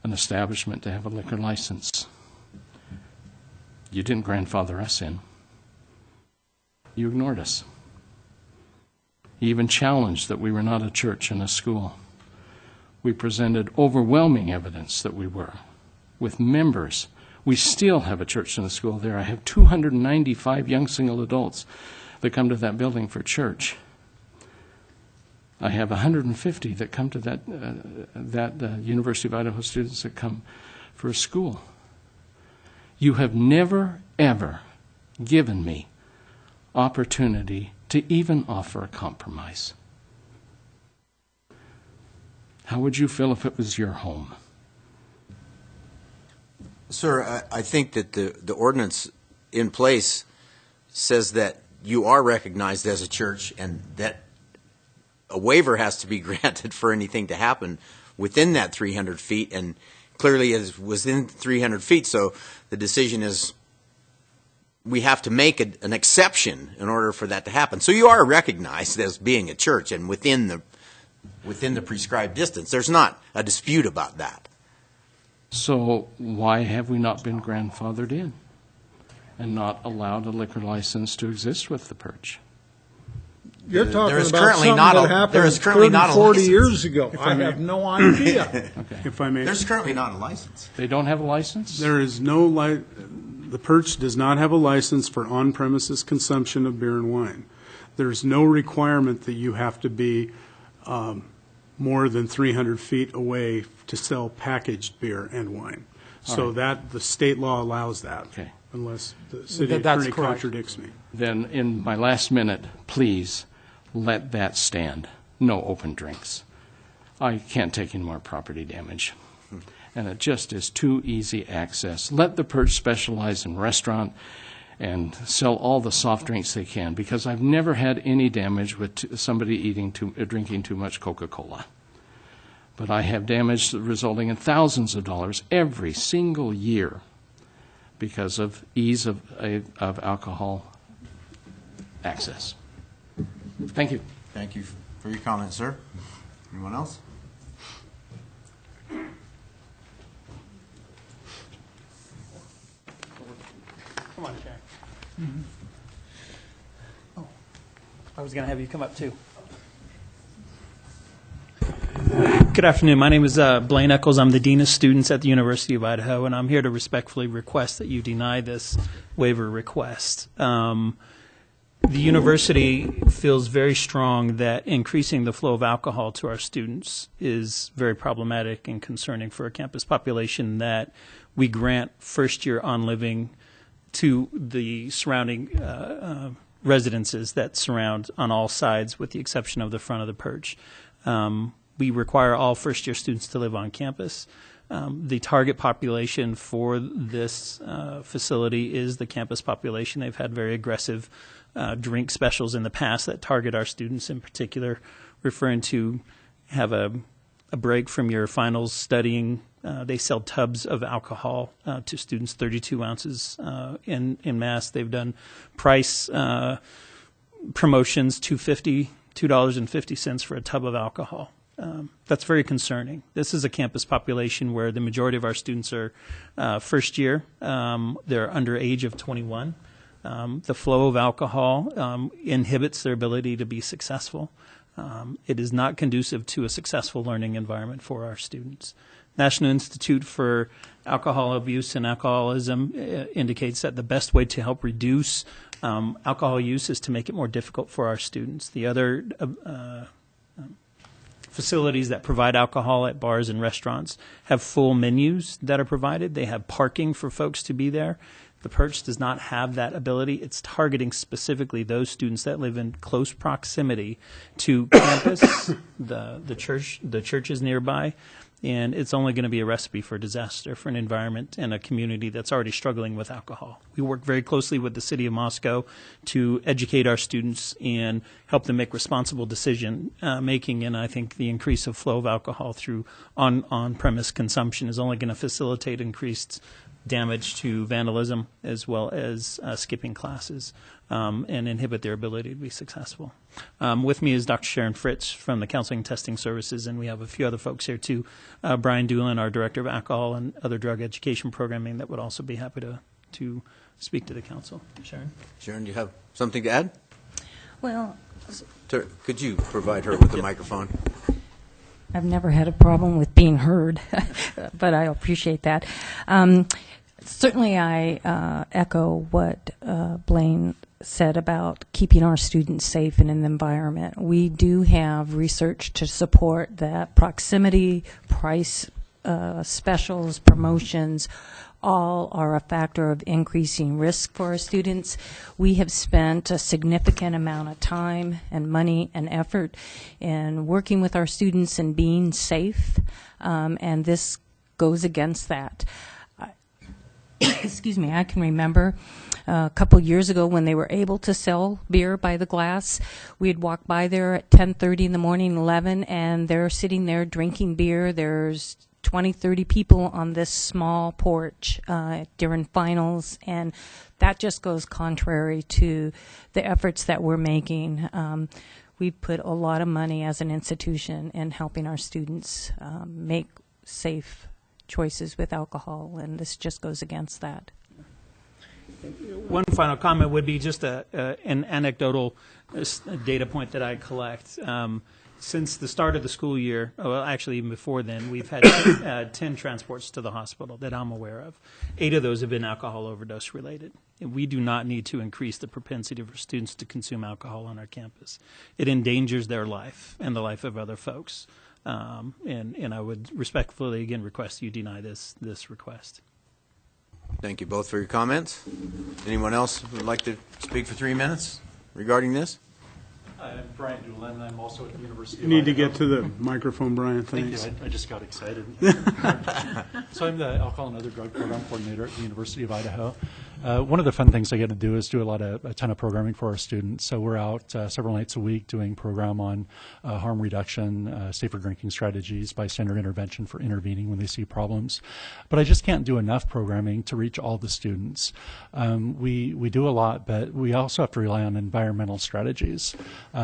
an establishment to have a liquor license. You didn't grandfather us in. You ignored us. You even challenged that we were not a church and a school. We presented overwhelming evidence that we were, with members. We still have a church and a school there. I have 295 young single adults that come to that building for church. I have 150 that come to that University of Idaho students that come for a school. You have never, ever given me opportunity to even offer a compromise. How would you feel if it was your home? Sir, I think that the ordinance in place says that you are recognized as a church and that a waiver has to be granted for anything to happen within that 300 feet, and clearly it was within 300 feet, so the decision is we have to make an exception in order for that to happen. So you are recognized as being a church and within the prescribed distance. There's not a dispute about that. So why have we not been grandfathered in and not allowed a liquor license to exist with the Perch? You're talking There is about currently something not a- that happened there is currently 30, not a 40 license. years ago. If I I may. have no idea. Okay. If I may. There's currently not a license. They don't have a license? There is no the Perch does not have a license for on-premises consumption of beer and wine. There's no requirement that you have to be more than 300 feet away to sell packaged beer and wine. So that the state law allows that, Okay. unless the city That's attorney correct. contradicts me. Then in my last minute, please let that stand. No open drinks. I can't take any more property damage. And it just is too easy access. Let the Perch specialize in restaurant and sell all the soft drinks they can, because I've never had any damage with somebody drinking too much Coca-Cola. But I have damage resulting in thousands of dollars every single year because of ease of alcohol access. Thank you. Thank you for your comment, sir. Anyone else? Come on, Jack. Oh, I was going to have you come up too. Good afternoon. My name is Blaine Eccles. I'm the Dean of Students at the University of Idaho, and I'm here to respectfully request that you deny this waiver request. The university feels very strong that increasing the flow of alcohol to our students is very problematic and concerning for a campus population that we grant first-year on-living to the surrounding residences that surround on all sides, with the exception of the front of the Perch. We require all first-year students to live on campus. The target population for this facility is the campus population. They've had very aggressive drink specials in the past that target our students in particular, referring to have a break from your finals studying. They sell tubs of alcohol to students, 32 ounces in mass. They've done price promotions, $2.50 for a tub of alcohol. That's very concerning. This is a campus population where the majority of our students are first year. They're under age of 21. The flow of alcohol inhibits their ability to be successful. It is not conducive to a successful learning environment for our students. National Institute for Alcohol Abuse and Alcoholism indicates that the best way to help reduce alcohol use is to make it more difficult for our students. The other facilities that provide alcohol at bars and restaurants have full menus that are provided. They have parking for folks to be there. The Perch does not have that ability. It's targeting specifically those students that live in close proximity to campus, the church is nearby, and it's only going to be a recipe for disaster for an environment and a community that's already struggling with alcohol. We work very closely with the city of Moscow to educate our students and help them make responsible decision making, and I think the increase of flow of alcohol through on-premise consumption is only going to facilitate increased damage to vandalism as well as skipping classes and inhibit their ability to be successful. With me is Dr. Sharon Fritz from the Counseling and Testing Services, and we have a few other folks here too. Brian Doolin, our Director of Alcohol and Other Drug Education Programming, that would also be happy to speak to the council. Sharon? Sharon, do you have something to add? Well, Could you provide her with the microphone? I've never had a problem with being heard, but I appreciate that. Certainly, I echo what Blaine said about keeping our students safe in an environment. We do have research to support that proximity, price specials, promotions, all are a factor of increasing risk for our students. We have spent a significant amount of time and money and effort in working with our students and being safe, and this goes against that. Excuse me, I can remember a couple years ago when they were able to sell beer by the glass. We'd walk by there at 10:30 in the morning, 11, and they're sitting there drinking beer. There's 20, 30 people on this small porch during finals, and that just goes contrary to the efforts that we're making. We've put a lot of money as an institution in helping our students make safe choices with alcohol, and this just goes against that. One final comment would be just an anecdotal data point that I collect. Since the start of the school year, well, actually even before then, we've had 10 transports to the hospital that I'm aware of. 8 of those have been alcohol overdose related. And we do not need to increase the propensity for students to consume alcohol on our campus. It endangers their life and the life of other folks. And I would respectfully, again, request you deny this request. Thank you both for your comments. Anyone else who would like to speak for 3 minutes regarding this? I'm Brian Doolin, and I'm also at the University You need to get to the microphone, Brian. Thanks. Thank you. I just got excited. So I'm the Alcohol and Other Drug Program Coordinator at the University of Idaho. One of the fun things I get to do is do a ton of programming for our students. So we're out several nights a week doing program on harm reduction, safer drinking strategies, bystander intervention for intervening when they see problems. But I just can't do enough programming to reach all the students. We do a lot, but we also have to rely on environmental strategies.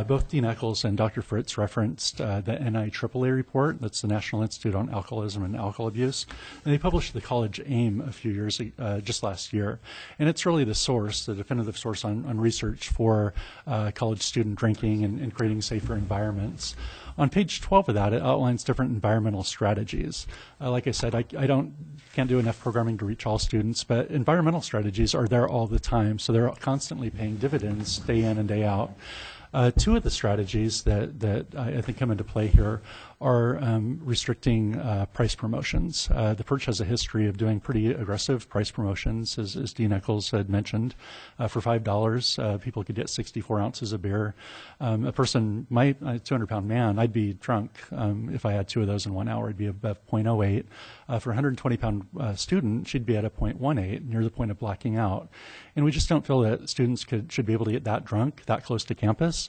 Both Dean Eccles and Dr. Fritz referenced the NIAAA report. That's the National Institute on Alcoholism and Alcohol Abuse. And they published the College AIM a few years, just last year. And it's really the source, the definitive source on research for college student drinking and creating safer environments. On page 12 of that, it outlines different environmental strategies. Like I said, I can't do enough programming to reach all students, but environmental strategies are there all the time, so they're constantly paying dividends day in and day out. 2 of the strategies that I think come into play here are restricting price promotions. The Perch has a history of doing pretty aggressive price promotions, as Dean Eccles had mentioned. For $5, people could get 64 ounces of beer. A person might, a 200-pound man, I'd be drunk if I had 2 of those in 1 hour. I'd be above 0.08. For a 120-pound student, she'd be at a 0.18, near the point of blacking out. And we just don't feel that students should be able to get that drunk, that close to campus.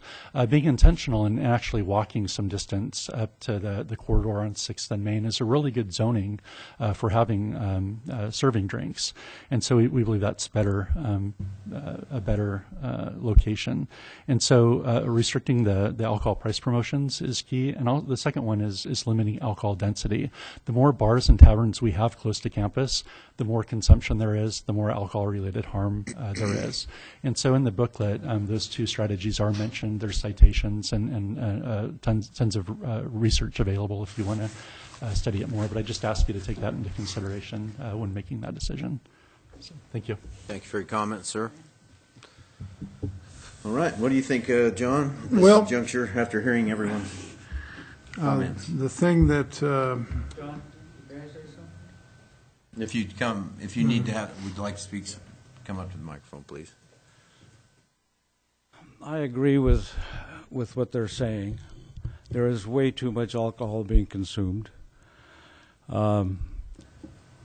Being intentional and actually walking some distance up to the corridor on 6th and Main is a really good zoning for having serving drinks. And so we believe that's a better location. And so restricting the alcohol price promotions is key. And the second one is limiting alcohol density. The more bars and taverns we have close to campus, the more consumption there is, the more alcohol-related harm there is. And so in the booklet, those 2 strategies are mentioned. There's citations and tons of research available if you want to study it more. But I just ask you to take that into consideration when making that decision. So, thank you. Thank you for your comments, sir. All right. What do you think, John, at this Well, juncture after hearing everyone's comments? The thing that If you need to would like to speak, come up to the microphone, please. I agree with what they're saying. There is way too much alcohol being consumed.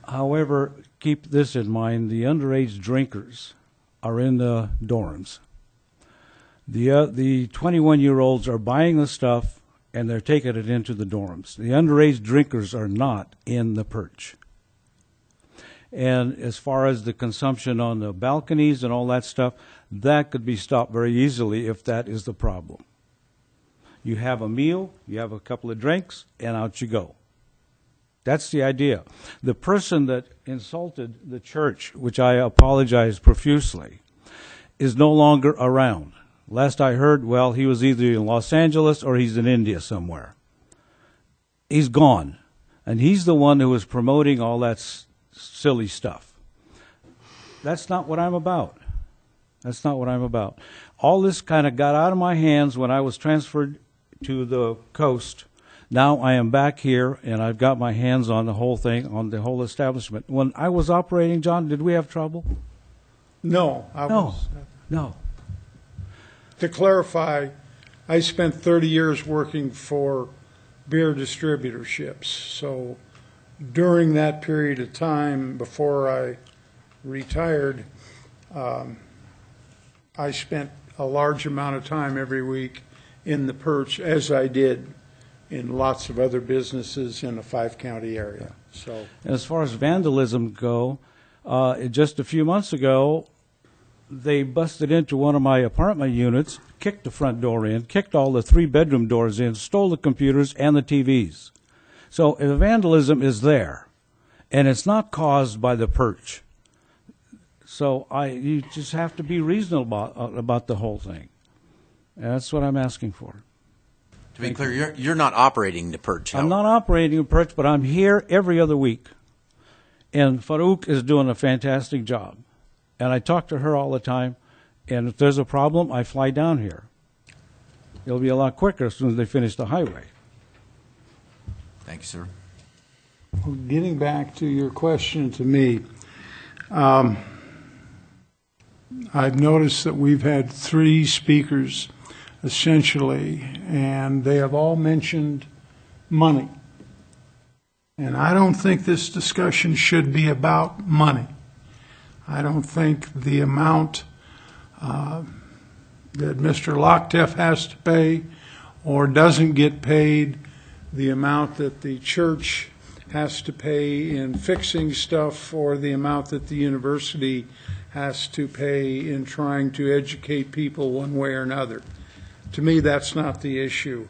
However, keep this in mind, the underage drinkers are in the dorms. The 21-year-olds are buying the stuff and they're taking it into the dorms. The underage drinkers are not in the Perch. And as far as the consumption on the balconies and all that stuff, that could be stopped very easily if that is the problem. You have a meal, you have a couple of drinks, and out you go. That's the idea. The person that insulted the church, which I apologize profusely, is no longer around. Last I heard, well, he was either in Los Angeles or he's in India somewhere. He's gone. And he's the one who was promoting all that silly stuff. That's not what I'm about. That's not what I'm about. All this kind of got out of my hands when I was transferred to the coast. Now I am back here, and I've got my hands on the whole thing, on the whole establishment. When I was operating, John, did we have trouble? No, No. To clarify, I spent 30 years working for beer distributorships. So during that period of time, before I retired, I spent a large amount of time every week in the Perch, as I did in lots of other businesses in a 5-county area. So As far as vandalism go, just a few months ago, they busted into one of my apartment units, kicked the front door in, kicked all the 3-bedroom doors in, stole the computers and the TVs. So the vandalism is there, and it's not caused by the Perch. So you just have to be reasonable about the whole thing. And that's what I'm asking for. To be clear, you're not operating the Perch. I'm not operating the Perch, but I'm here every other week. And Farouk is doing a fantastic job. And I talk to her all the time. And if there's a problem, I fly down here. It'll be a lot quicker as soon as they finish the highway. Thank you, sir. getting back to your question to me, I've noticed that we've had 3 speakers essentially, and they have all mentioned money. And I don't think this discussion should be about money. I don't think the amount that Mr. Lockteff has to pay or doesn't get paid, the amount that the church has to pay in fixing stuff, or the amount that the university has to pay in trying to educate people one way or another. To me, that's not the issue.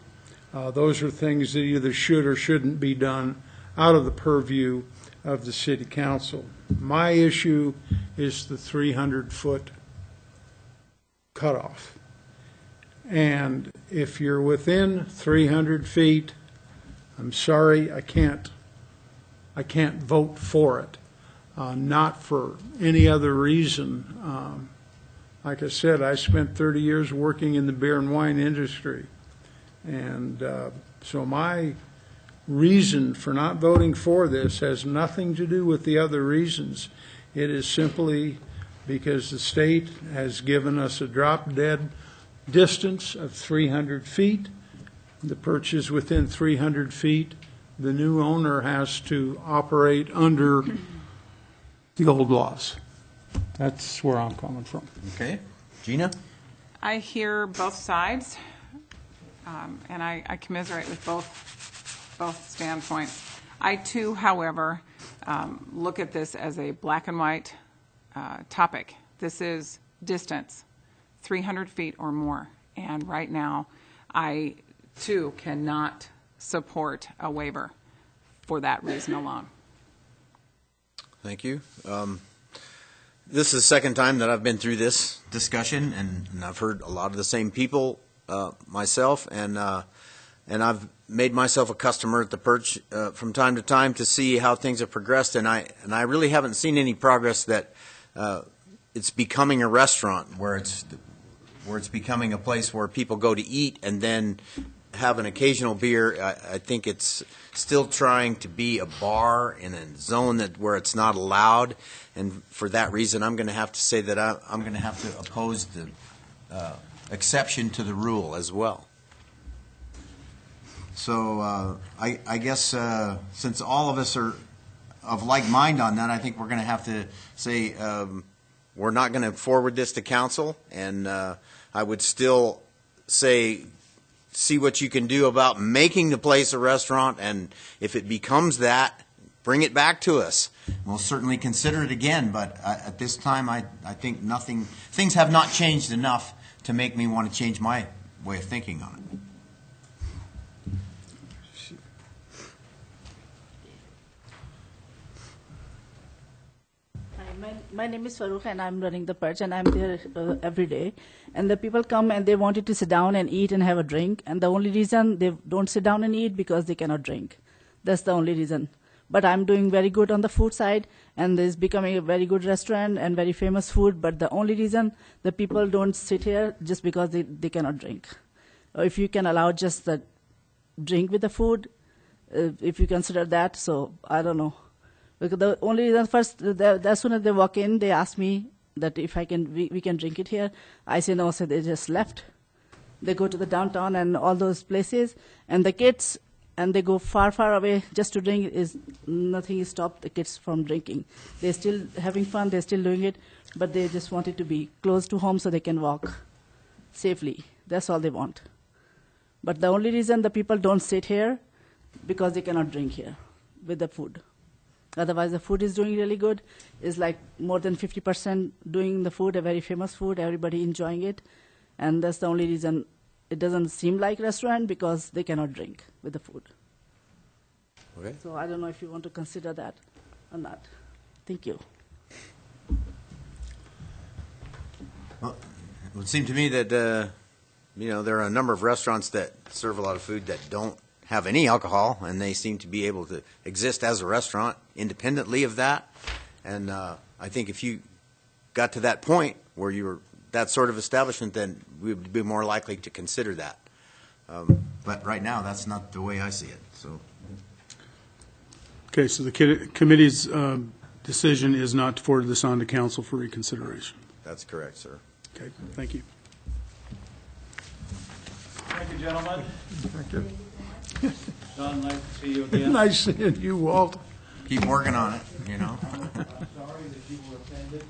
Those are things that either should or shouldn't be done out of the purview of the city council. My issue is the 300-foot cutoff. And if you're within 300 feet, I'm sorry, I can't vote for it. Not for any other reason. Like I said, I spent 30 years working in the beer and wine industry. And so my reason for not voting for this has nothing to do with the other reasons. It is simply because the state has given us a drop-dead distance of 300 feet. The perch is within 300 feet. The new owner has to operate under the old laws. That's where I'm coming from. Okay. Gina? I hear both sides, and I commiserate with both standpoints. I, too, however, look at this as a black and white topic. This is distance, 300 feet or more. And right now, I, too, cannot support a waiver for that reason alone. Thank you. This is the second time that I've been through this discussion, and I've heard a lot of the same people myself, and I've made myself a customer at the Perch from time to time to see how things have progressed, and I really haven't seen any progress that it's becoming a restaurant where it's becoming a place where people go to eat and then have an occasional beer. I think it's still trying to be a bar in a zone where it's not allowed, and for that reason, I'm going to have to say that I'm going to have to oppose the exception to the rule as well. So I guess since all of us are of like mind on that, I think we're going to have to say we're not going to forward this to council, and I would still say see what you can do about making the place a restaurant, and if it becomes that, bring it back to us. We'll certainly consider it again, but at this time I think things have not changed enough to make me want to change my way of thinking on it. My name is Farouk, and I'm running the Perch, and I'm there every day. And the people come and they wanted to sit down and eat and have a drink, and the only reason they don't sit down and eat because they cannot drink. That's the only reason. But I'm doing very good on the food side, and it's becoming a very good restaurant and very famous food. But the only reason the people don't sit here just because they cannot drink. Or if you can allow just the drink with the food, if you consider that. So I don't know. Because the only reason first, as soon as they walk in, they ask me that if we can drink it here. I say no, so they just left. They go to the downtown and all those places, and the kids, and they go far, far away just to drink. Nothing is stopped the kids from drinking. They're still having fun, they're still doing it, but they just want it to be close to home so they can walk safely. That's all they want. But the only reason the people don't sit here, because they cannot drink here with the food. Otherwise, the food is doing really good. It's like more than 50% doing the food, a very famous food, everybody enjoying it. And that's the only reason it doesn't seem like restaurant, because they cannot drink with the food. Okay. So I don't know if you want to consider that or not. Thank you. Well, it would seem to me that, there are a number of restaurants that serve a lot of food that don't have any alcohol, and they seem to be able to exist as a restaurant independently of that. And I think if you got to that point where you were that sort of establishment, then we would be more likely to consider that. But right now, that's not the way I see it. So, Okay, so the committee's decision is not to forward this on to council for reconsideration. that's correct, sir. Okay, thank you. Thank you, gentlemen. Thank you. John, nice to see you again. Nice seeing you, Walt. Keep working on it, I'm sorry that you were offended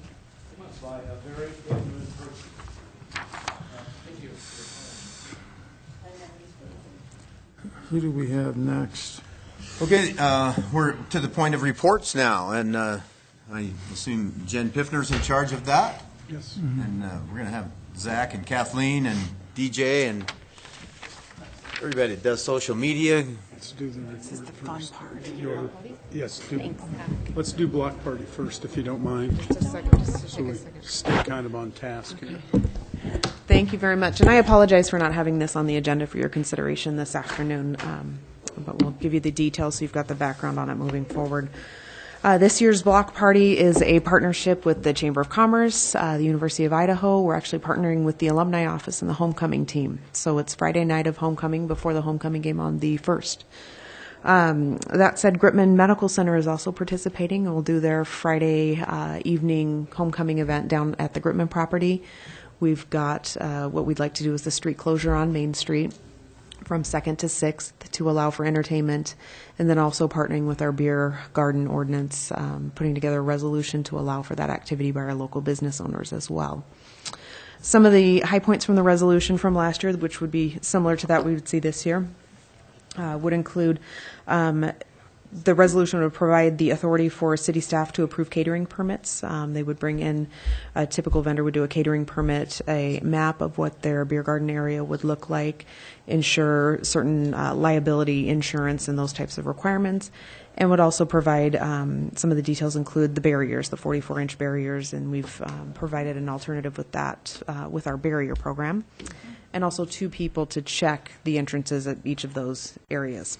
by a very ignorant person. Thank you for your time. Who do we have next? Okay, we're to the point of reports now, and I assume Jen Piffner's in charge of that. Yes. And we're going to have Zach and Kathleen and DJ and everybody that does social media. Let's do the report This is the fun first. part. Yes, let's do block party first, if you don't mind. Just a second, So we stay kind of on task here. Thank you very much. And I apologize for not having this on the agenda for your consideration this afternoon, but we'll give you the details so you've got the background on it moving forward. This year's block party is a partnership with the Chamber of Commerce, the University of Idaho. We're actually partnering with the alumni office and the homecoming team. So it's Friday night of homecoming before the homecoming game on the 1st. That said, Gritman Medical Center is also participating and will do their Friday evening homecoming event down at the Gritman property. We've got what we'd like to do is the street closure on Main Street from 2nd to 6th to allow for entertainment, and then also partnering with our beer garden ordinance, putting together a resolution to allow for that activity by our local business owners as well. Some of the high points from the resolution from last year, which would be similar to that we would see this year, would include the resolution would provide the authority for city staff to approve catering permits. They would bring in, a typical vendor would do a catering permit, a map of what their beer garden area would look like, ensure certain liability insurance and those types of requirements, and would also provide, some of the details include the barriers, the 44-inch barriers, and we've provided an alternative with that with our barrier program, and also 2 people to check the entrances at each of those areas.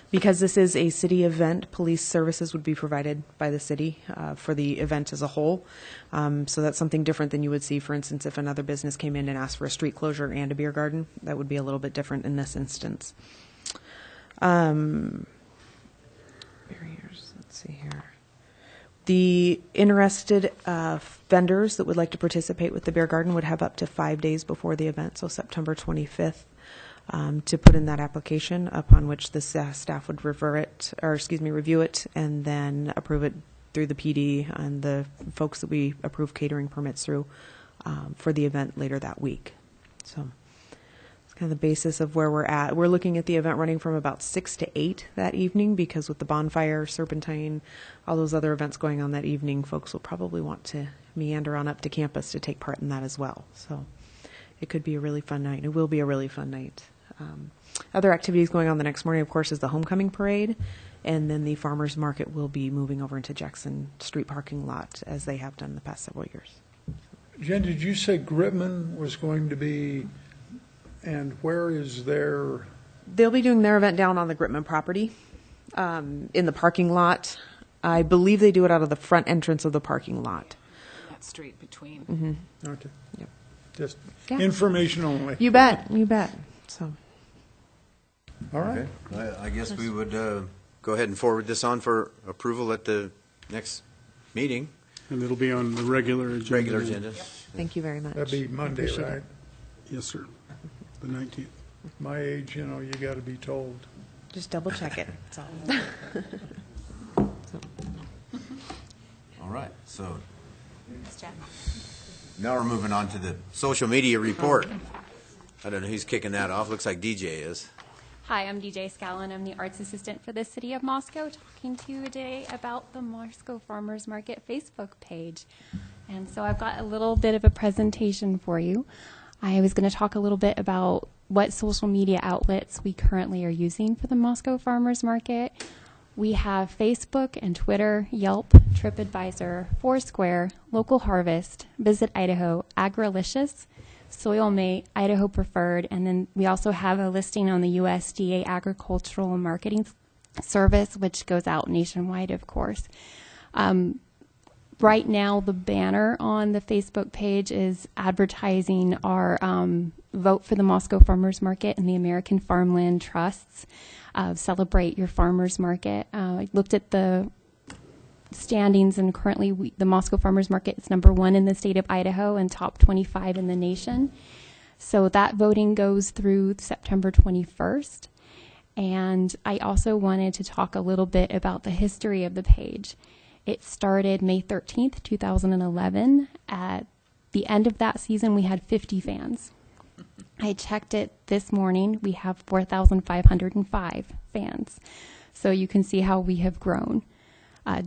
Because this is a city event, police services would be provided by the city for the event as a whole. So that's something different than you would see, for instance, if another business came in and asked for a street closure and a beer garden. That would be a little bit different in this instance. Barriers, let's see here. The interested vendors that would like to participate with the beer garden would have up to 5 days before the event, so September 25th. To put in that application, upon which the staff would review it, and then approve it through the PD and the folks that we approve catering permits through for the event later that week. So it's kind of the basis of where we're at. We're looking at the event running from about 6 to 8 that evening, because with the bonfire, serpentine, all those other events going on that evening, folks will probably want to meander on up to campus to take part in that as well. So it could be a really fun night. It will be a really fun night. Other activities going on the next morning, of course, is the homecoming parade, and then the farmers market will be moving over into Jackson Street parking lot, as they have done the past several years. Jen, did you say Gritman was going to be, and where is their? They'll be doing their event down on the Gritman property in the parking lot. I believe they do it out of the front entrance of the parking lot. That street between. Mm-hmm. Okay. Yep. Just, Just information only. You bet. So. Okay. It's kind of the basis of where we're at. We're looking at the event running from about 6 to 8 that evening, because with the bonfire, serpentine, all those other events going on that evening, folks will probably want to meander on up to campus to take part in that as well. So it could be a really fun night. It will be a really fun night. Jen, did you say Gritman was going to be, and where is their? All right. Okay. I guess we would go ahead and forward this on for approval at the next meeting. And it'll be on the regular agenda. Regular agenda. Thank you very much. That'd be Monday, Appreciate right? it. Yes, sir. The 19th. My age, you know, you got to be told. Just double check it. That's all. All right, so now we're moving on to the social media report. I don't know who's kicking that off. Looks like DJ is. Hi, I'm DJ Scallon. I'm the arts assistant for the City of Moscow, talking to you today about the Moscow Farmers Market Facebook page. And so I've got a little bit of a presentation for you. I was going to talk a little bit about what social media outlets we currently are using for the Moscow Farmers Market. We have Facebook and Twitter, Yelp, TripAdvisor, Foursquare, Local Harvest, Visit Idaho, Agrilicious, SoilMate, Idaho Preferred, and then we also have a listing on the USDA Agricultural Marketing Service, which goes out nationwide, of course. Right now, the banner on the Facebook page is advertising our Vote for the Moscow Farmers Market and the American Farmland Trusts. Celebrate your farmers market. I looked at the standings, and currently the Moscow Farmers Market is #1 in the state of Idaho and top 25 in the nation. So that voting goes through September 21st. And I also wanted to talk a little bit about the history of the page. It started May 13th, 2011. At the end of that season, we had 50 fans. I checked it this morning. We have 4,505 fans. So you can see how we have grown.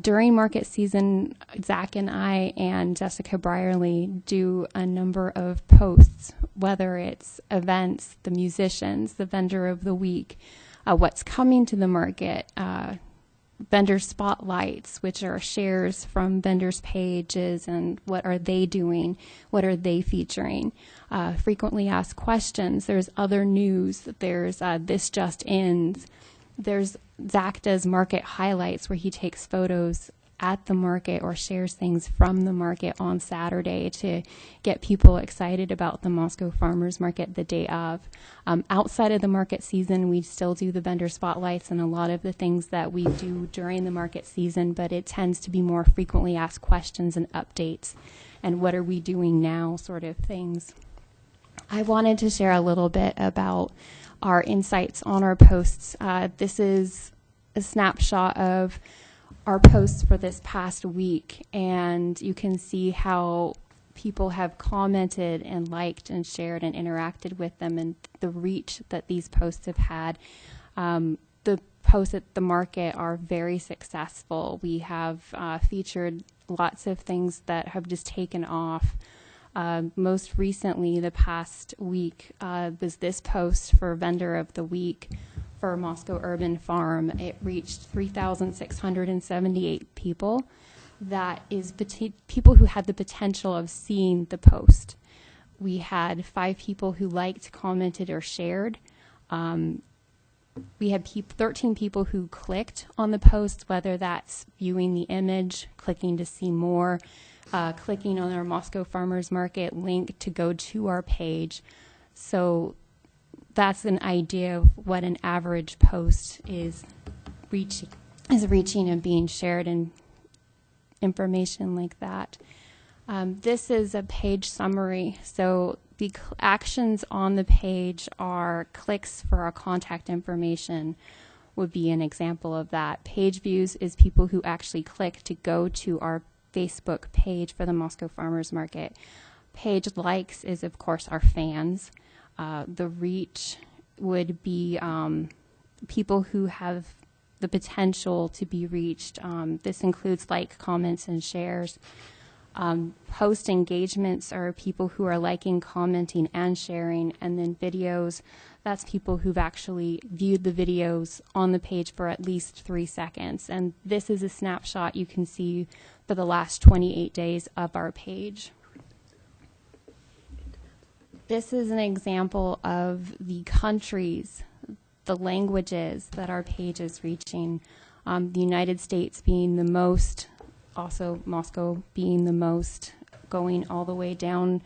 During market season, Zach and I and Jessica Brierly do a number of posts, whether it's events, the musicians, the vendor of the week, what's coming to the market, vendor spotlights, which are shares from vendors' pages and what are they doing, what are they featuring. Frequently asked questions. There's other news. There's This Just Ends. There's Zach does market highlights where he takes photos at the market or shares things from the market on Saturday to get people excited about the Moscow Farmers Market the day of. Outside of the market season, we still do the vendor spotlights and a lot of the things that we do during the market season, but it tends to be more frequently asked questions and updates and what are we doing now sort of things. I wanted to share a little bit about our insights on our posts. This is a snapshot of our posts for this past week, and you can see how people have commented and liked and shared and interacted with them and the reach that these posts have had. The posts at the market are very successful. We have featured lots of things that have just taken off. Most recently, the past week, was this post for Vendor of the Week for Moscow Urban Farm. It reached 3,678 people. That is people who had the potential of seeing the post. We had 5 people who liked, commented, or shared. We had 13 people who clicked on the post, whether that's viewing the image, clicking to see more, clicking on our Moscow Farmers Market link to go to our page. So that's an idea of what an average post is reaching and being shared and information like that. This is a page summary. So the actions on the page are clicks for our contact information would be an example of that. Page views is people who actually click to go to our Facebook page for the Moscow Farmers Market. Page likes is, of course, our fans. The reach would be people who have the potential to be reached. This includes like, comments, and shares. Post engagements are people who are liking, commenting, and sharing. And then videos, that's people who've actually viewed the videos on the page for at least 3 seconds. And this is a snapshot you can see for the last 28 days of our page. This is an example of the countries, the languages that our page is reaching. The United States being the most, also Moscow being the most, going all the way down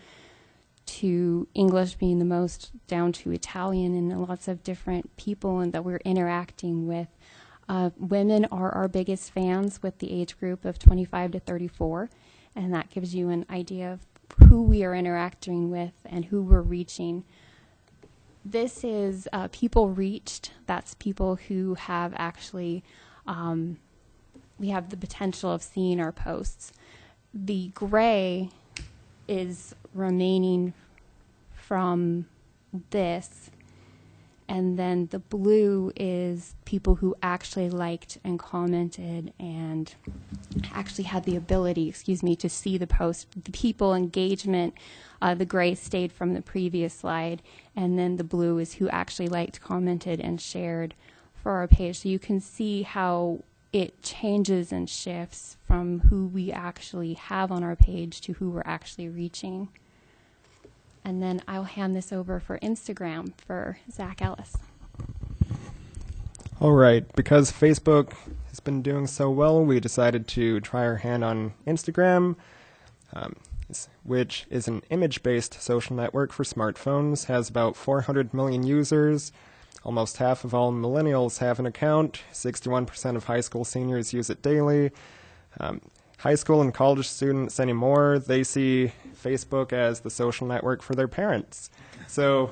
to English being the most, down to Italian, and lots of different people and that we're interacting with. Women are our biggest fans with the age group of 25 to 34, and that gives you an idea of who we are interacting with and who we're reaching. This is people reached. That's people who have actually, we have the potential of seeing our posts. The gray is remaining from this, and then the blue is people who actually liked and commented and actually had the ability, to see the post. The people engagement, the gray stayed from the previous slide, and then the blue is who actually liked, commented, and shared for our page. So you can see how it changes and shifts from who we actually have on our page to who we're actually reaching. And then I'll hand this over for Instagram for Zach Ellis. All right, because Facebook has been doing so well, we decided to try our hand on Instagram, which is an image-based social network for smartphones, has about 400 million users. Almost half of all millennials have an account. 61% of high school seniors use it daily. High school and college students anymore, they see Facebook as the social network for their parents. So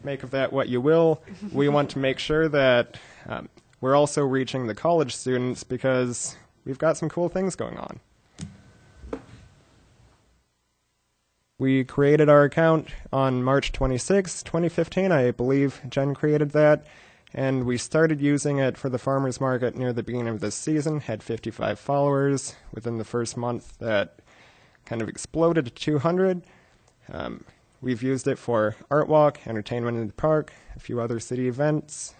make of that what you will. We want to make sure that we're also reaching the college students because we've got some cool things going on. We created our account on March 26, 2015. I believe Jen created that. And we started using it for the farmers market near the beginning of this season, had 55 followers. Within the first month, that kind of exploded to 200. We've used it for Art Walk, Entertainment in the Park, a few other city events.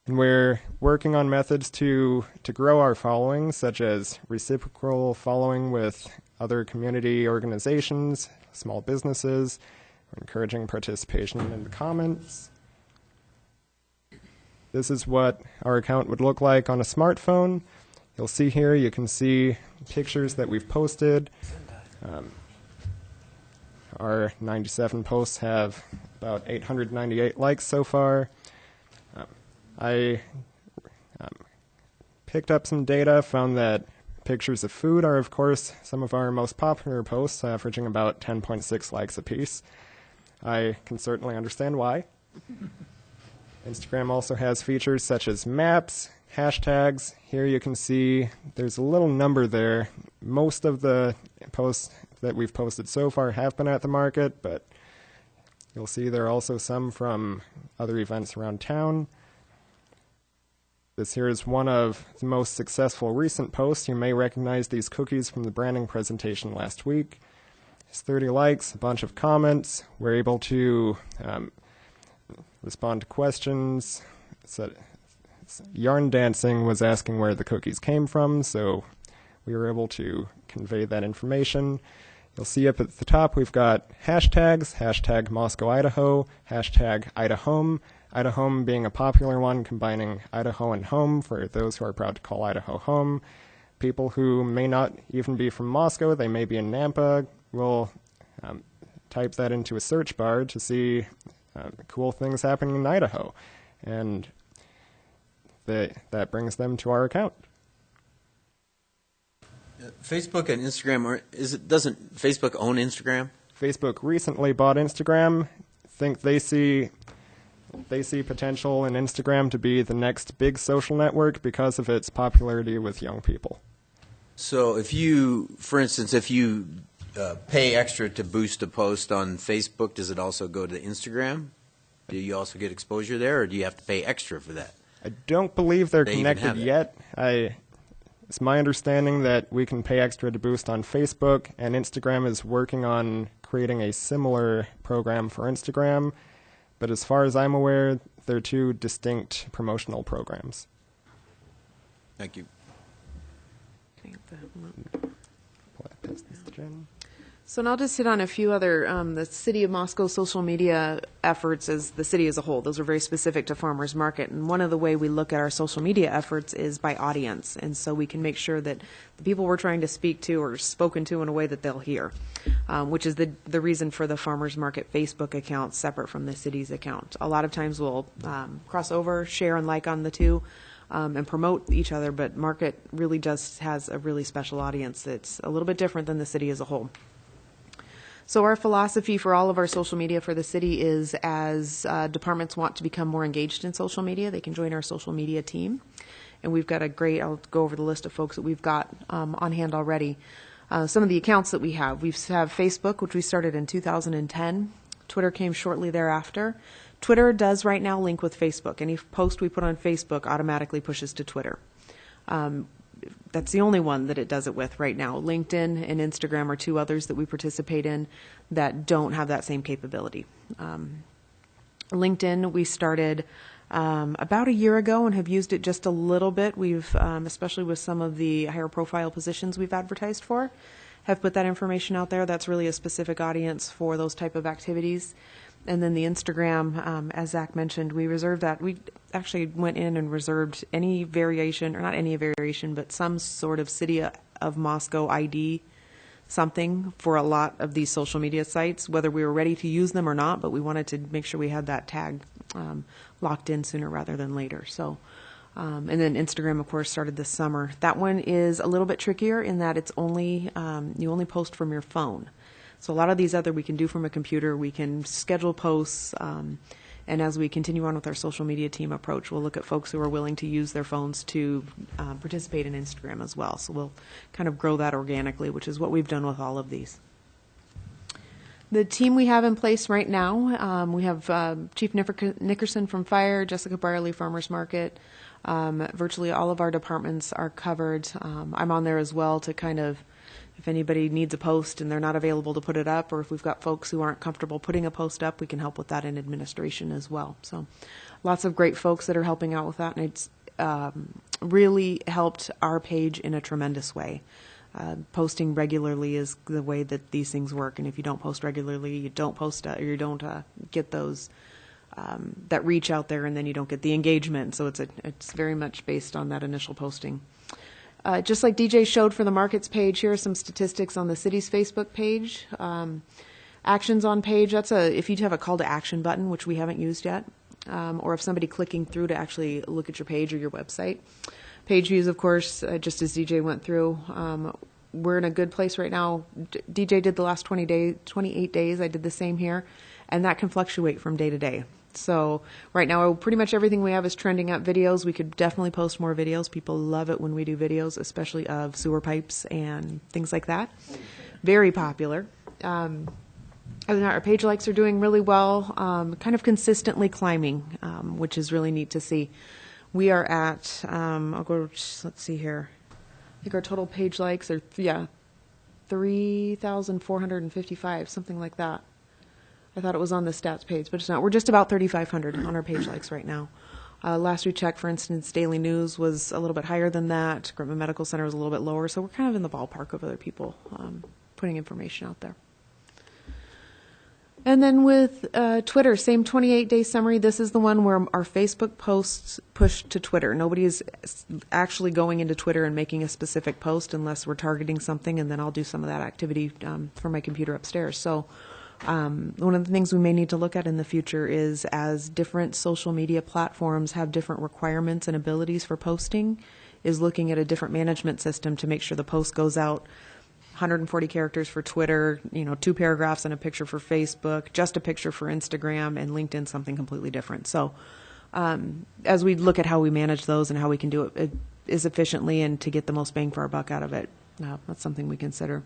And we're working on methods to grow our following, such as reciprocal following with other community organizations, small businesses. We're encouraging participation in the comments. This is what our account would look like on a smartphone. You'll see here, you can see pictures that we've posted. Our 97 posts have about 898 likes so far. I picked up some data, found that pictures of food are, of course, some of our most popular posts, averaging about 10.6 likes apiece. I can certainly understand why. Instagram also has features such as maps, hashtags. Here you can see there's a little number there. Most of the posts that we've posted so far have been at the market, but you'll see there are also some from other events around town. This here is one of the most successful recent posts. You may recognize these cookies from the branding presentation last week. It's 30 likes, a bunch of comments. We're able to respond to questions. Yarn Dancing was asking where the cookies came from, so we were able to convey that information. You'll see up at the top we've got hashtags, hashtag Moscow, Idaho, hashtag Idahome, Idahome being a popular one, combining Idaho and home for those who are proud to call Idaho home. People who may not even be from Moscow, they may be in Nampa, will type that into a search bar to see cool things happening in Idaho, and that brings them to our account. Facebook and Instagram, doesn't Facebook own Instagram? Facebook recently bought Instagram. Think they see potential in Instagram to be the next big social network because of its popularity with young people. So if you, for instance, pay extra to boost a post on Facebook, does it also go to Instagram? Do you also get exposure there, or do you have to pay extra for that? I don't believe they're connected yet. It's my understanding that we can pay extra to boost on Facebook, and Instagram is working on creating a similar program for Instagram. But as far as I'm aware, they're two distinct promotional programs. Thank you. So now I'll just hit on a few other, the City of Moscow social media efforts as the city as a whole. Those are very specific to farmers market. And one of the way we look at our social media efforts is by audience. And so we can make sure that the people we're trying to speak to are spoken to in a way that they'll hear, which is the reason for the farmers market Facebook account separate from the city's account. A lot of times we'll cross over, share and like on the two, and promote each other, but market really just has a really special audience that's a little bit different than the city as a whole. So our philosophy for all of our social media for the city is as departments want to become more engaged in social media, they can join our social media team. And we've got I'll go over the list of folks that we've got on hand already. Some of the accounts that we have Facebook, which we started in 2010. Twitter came shortly thereafter. Twitter does right now link with Facebook. Any post we put on Facebook automatically pushes to Twitter. That's the only one that it does it with right now. LinkedIn and Instagram are two others that we participate in that don't have that same capability. LinkedIn, we started about a year ago and have used it just a little bit. We've, especially with some of the higher profile positions we've advertised for, have put that information out there. That's really a specific audience for those type of activities. And then the Instagram, as Zach mentioned, we reserved that. We actually went in and reserved any variation, or not any variation, but some sort of City of Moscow ID something for a lot of these social media sites, whether we were ready to use them or not, but we wanted to make sure we had that tag locked in sooner rather than later. So, and then Instagram, of course, started this summer. That one is a little bit trickier in that it's only, you only post from your phone. So a lot of these other we can do from a computer. We can schedule posts, and as we continue on with our social media team approach, we'll look at folks who are willing to use their phones to participate in Instagram as well. So we'll kind of grow that organically, which is what we've done with all of these. The team we have in place right now, we have Chief Nickerson from Fire, Jessica Byerly, Farmers Market. Virtually all of our departments are covered. I'm on there as well to kind of, if anybody needs a post and they're not available to put it up, or if we've got folks who aren't comfortable putting a post up, we can help with that in administration as well. So lots of great folks that are helping out with that, and it's really helped our page in a tremendous way. Posting regularly is the way that these things work, and if you don't post regularly, you don't post or you don't get those that reach out there, and then you don't get the engagement. So it's very much based on that initial posting. Just like DJ showed for the markets page, here are some statistics on the city's Facebook page. Actions on page, if you have a call to action button, which we haven't used yet, or if somebody clicking through to actually look at your page or your website. Page views, of course, just as DJ went through. We're in a good place right now. DJ did the last 28 days. I did the same here, and that can fluctuate from day to day. So right now, pretty much everything we have is trending up. Videos, we could definitely post more videos. People love it when we do videos, especially of sewer pipes and things like that. Very popular. Other than that, our page likes are doing really well, kind of consistently climbing, which is really neat to see. We are at, let's see here. I think our total page likes are, 3,455, something like that. I thought it was on the stats page, but it's not. We're just about 3,500 on our page likes right now. Last we checked, for instance, Daily News was a little bit higher than that. Griffin Medical Center was a little bit lower, so we're kind of in the ballpark of other people putting information out there. And then with Twitter, same 28-day summary. This is the one where our Facebook posts push to Twitter. Nobody is actually going into Twitter and making a specific post unless we're targeting something, and then I'll do some of that activity from my computer upstairs. So one of the things we may need to look at in the future is as different social media platforms have different requirements and abilities for posting, is looking at a different management system to make sure the post goes out 140 characters for Twitter, 2 paragraphs and a picture for Facebook, just a picture for Instagram, and LinkedIn something completely different. So as we look at how we manage those and how we can do it as efficiently and to get the most bang for our buck out of it, that's something we consider.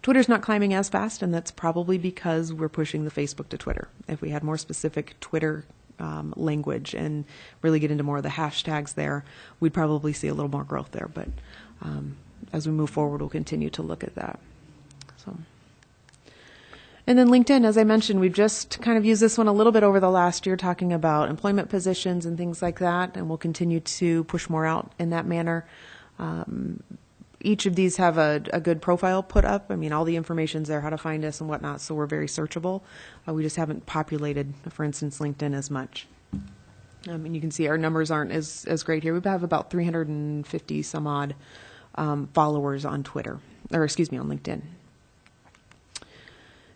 Twitter's not climbing as fast, and that's probably because we're pushing the Facebook to Twitter. If we had more specific Twitter language and really get into more of the hashtags there, we'd probably see a little more growth there. But as we move forward, we'll continue to look at that. So, and then LinkedIn, as I mentioned, we've just kind of used this one a little bit over the last year, talking about employment positions and things like that, and we'll continue to push more out in that manner. each of these have a good profile put up. I mean, all the information's there, how to find us and whatnot, so we're very searchable. We just haven't populated, for instance, LinkedIn as much. And you can see our numbers aren't as great here. We have about 350 some odd followers on Twitter, or excuse me, on LinkedIn.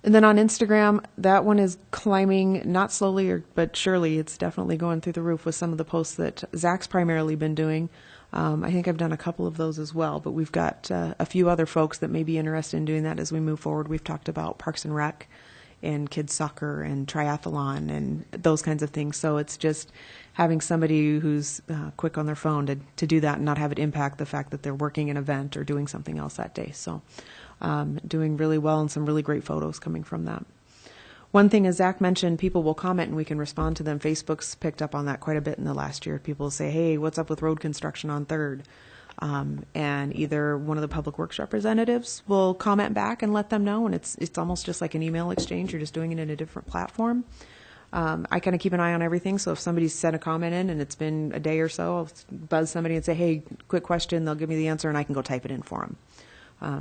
And then on Instagram, that one is climbing, not slowly, but surely. It's definitely going through the roof with some of the posts that Zach's primarily been doing. I think I've done a couple of those as well, but we've got a few other folks that may be interested in doing that as we move forward. We've talked about Parks and Rec and kids soccer and triathlon and those kinds of things. So it's just having somebody who's quick on their phone to do that and not have it impact the fact that they're working an event or doing something else that day. So doing really well and some really great photos coming from that. One thing, as Zach mentioned, people will comment and we can respond to them. Facebook's picked up on that quite a bit in the last year. People say, hey, what's up with road construction on 3rd? And either one of the public works representatives will comment back and let them know, and it's almost just like an email exchange. You're just doing it in a different platform. I kind of keep an eye on everything, so if somebody's sent a comment in and it's been a day or so, I'll buzz somebody and say, hey, quick question. They'll give me the answer and I can go type it in for them.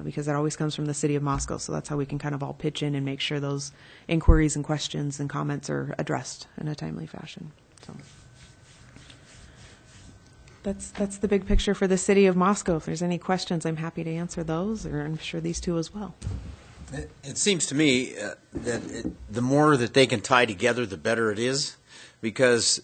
Because that always comes from the city of Moscow, so that's how we can kind of all pitch in and make sure those inquiries and questions and comments are addressed in a timely fashion. So that's the big picture for the city of Moscow. If there's any questions, I'm happy to answer those, or I'm sure these two as well. It seems to me that the more that they can tie together, the better it is, because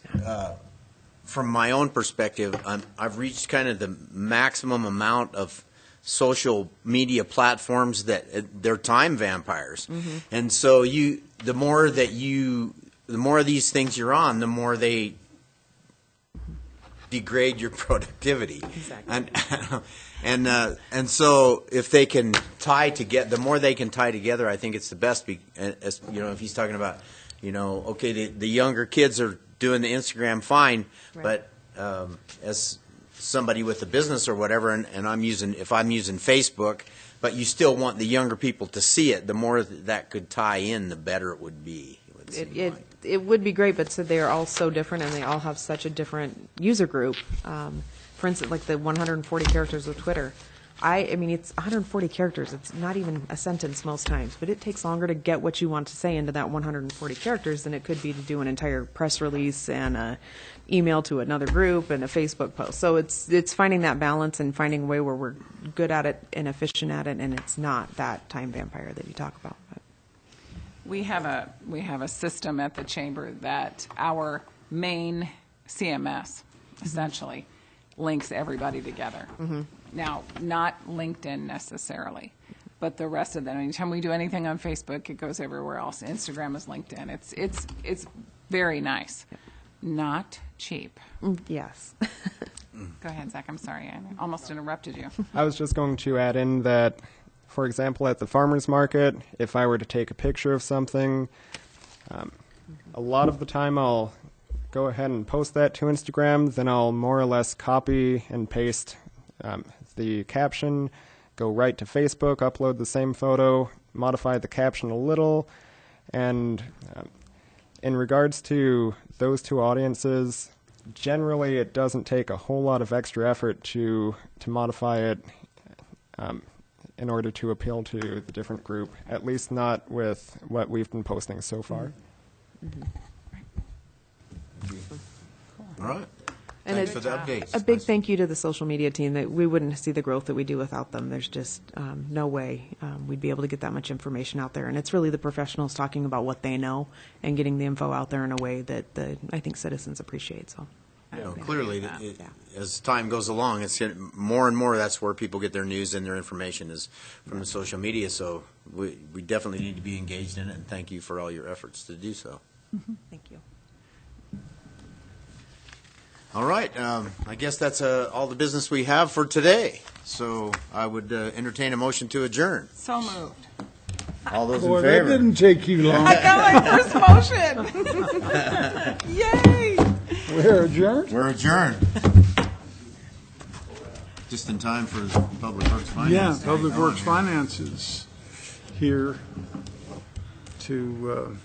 from my own perspective, I've reached kind of the maximum amount of social media platforms that they're time vampires. Mm-hmm. And so the more of these things you're on, the more they degrade your productivity. Exactly. And so if they can tie together, the more they can tie together, I think it's the best. As, if he's talking about, okay, the younger kids are doing the Instagram fine, right. But as somebody with a business or whatever, and if I'm using Facebook, but you still want the younger people to see it, the more that could tie in, the better it would be. It would be great, but so they are all so different, and they all have such a different user group. For instance, like the 140 characters of Twitter. I mean, it's 140 characters. It's not even a sentence most times, but it takes longer to get what you want to say into that 140 characters than it could be to do an entire press release and an email to another group and a Facebook post. So it's finding that balance and finding a way where we're good at it and efficient at it, and it's not that time vampire that you talk about. But we have a system at the chamber that our main CMS essentially links everybody together. Mm-hmm. Now, not LinkedIn necessarily, but the rest of them. Anytime we do anything on Facebook, it goes everywhere else. Instagram is LinkedIn. It's very nice. Not cheap. Yes. Go ahead, Zach. I'm sorry. I almost interrupted you. I was just going to add in that, for example, at the farmer's market, if I were to take a picture of something, a lot of the time I'll go ahead and post that to Instagram. Then I'll more or less copy and paste the caption, go right to Facebook, upload the same photo, modify the caption a little, and in regards to those two audiences, generally it doesn't take a whole lot of extra effort to modify it in order to appeal to the different group, at least not with what we've been posting so far. Mm-hmm. All right. And thanks for the updates. A big thank you to the social media team. That we wouldn't see the growth that we do without them. There's just no way we'd be able to get that much information out there. And it's really the professionals talking about what they know and getting the info out there in a way that I think citizens appreciate. So, clearly, as time goes along, it's more and more. That's where people get their news and their information is from the social media. So we definitely need to be engaged in it. And thank you for all your efforts to do so. Mm-hmm. Thank you. All right. I guess that's all the business we have for today. So I would entertain a motion to adjourn. So moved. All those Boy, in favor? that didn't take you long. I got my first motion. Yay! We're adjourned? We're adjourned. Just in time for Public Works Finance. Yeah, Public Works Finance is here to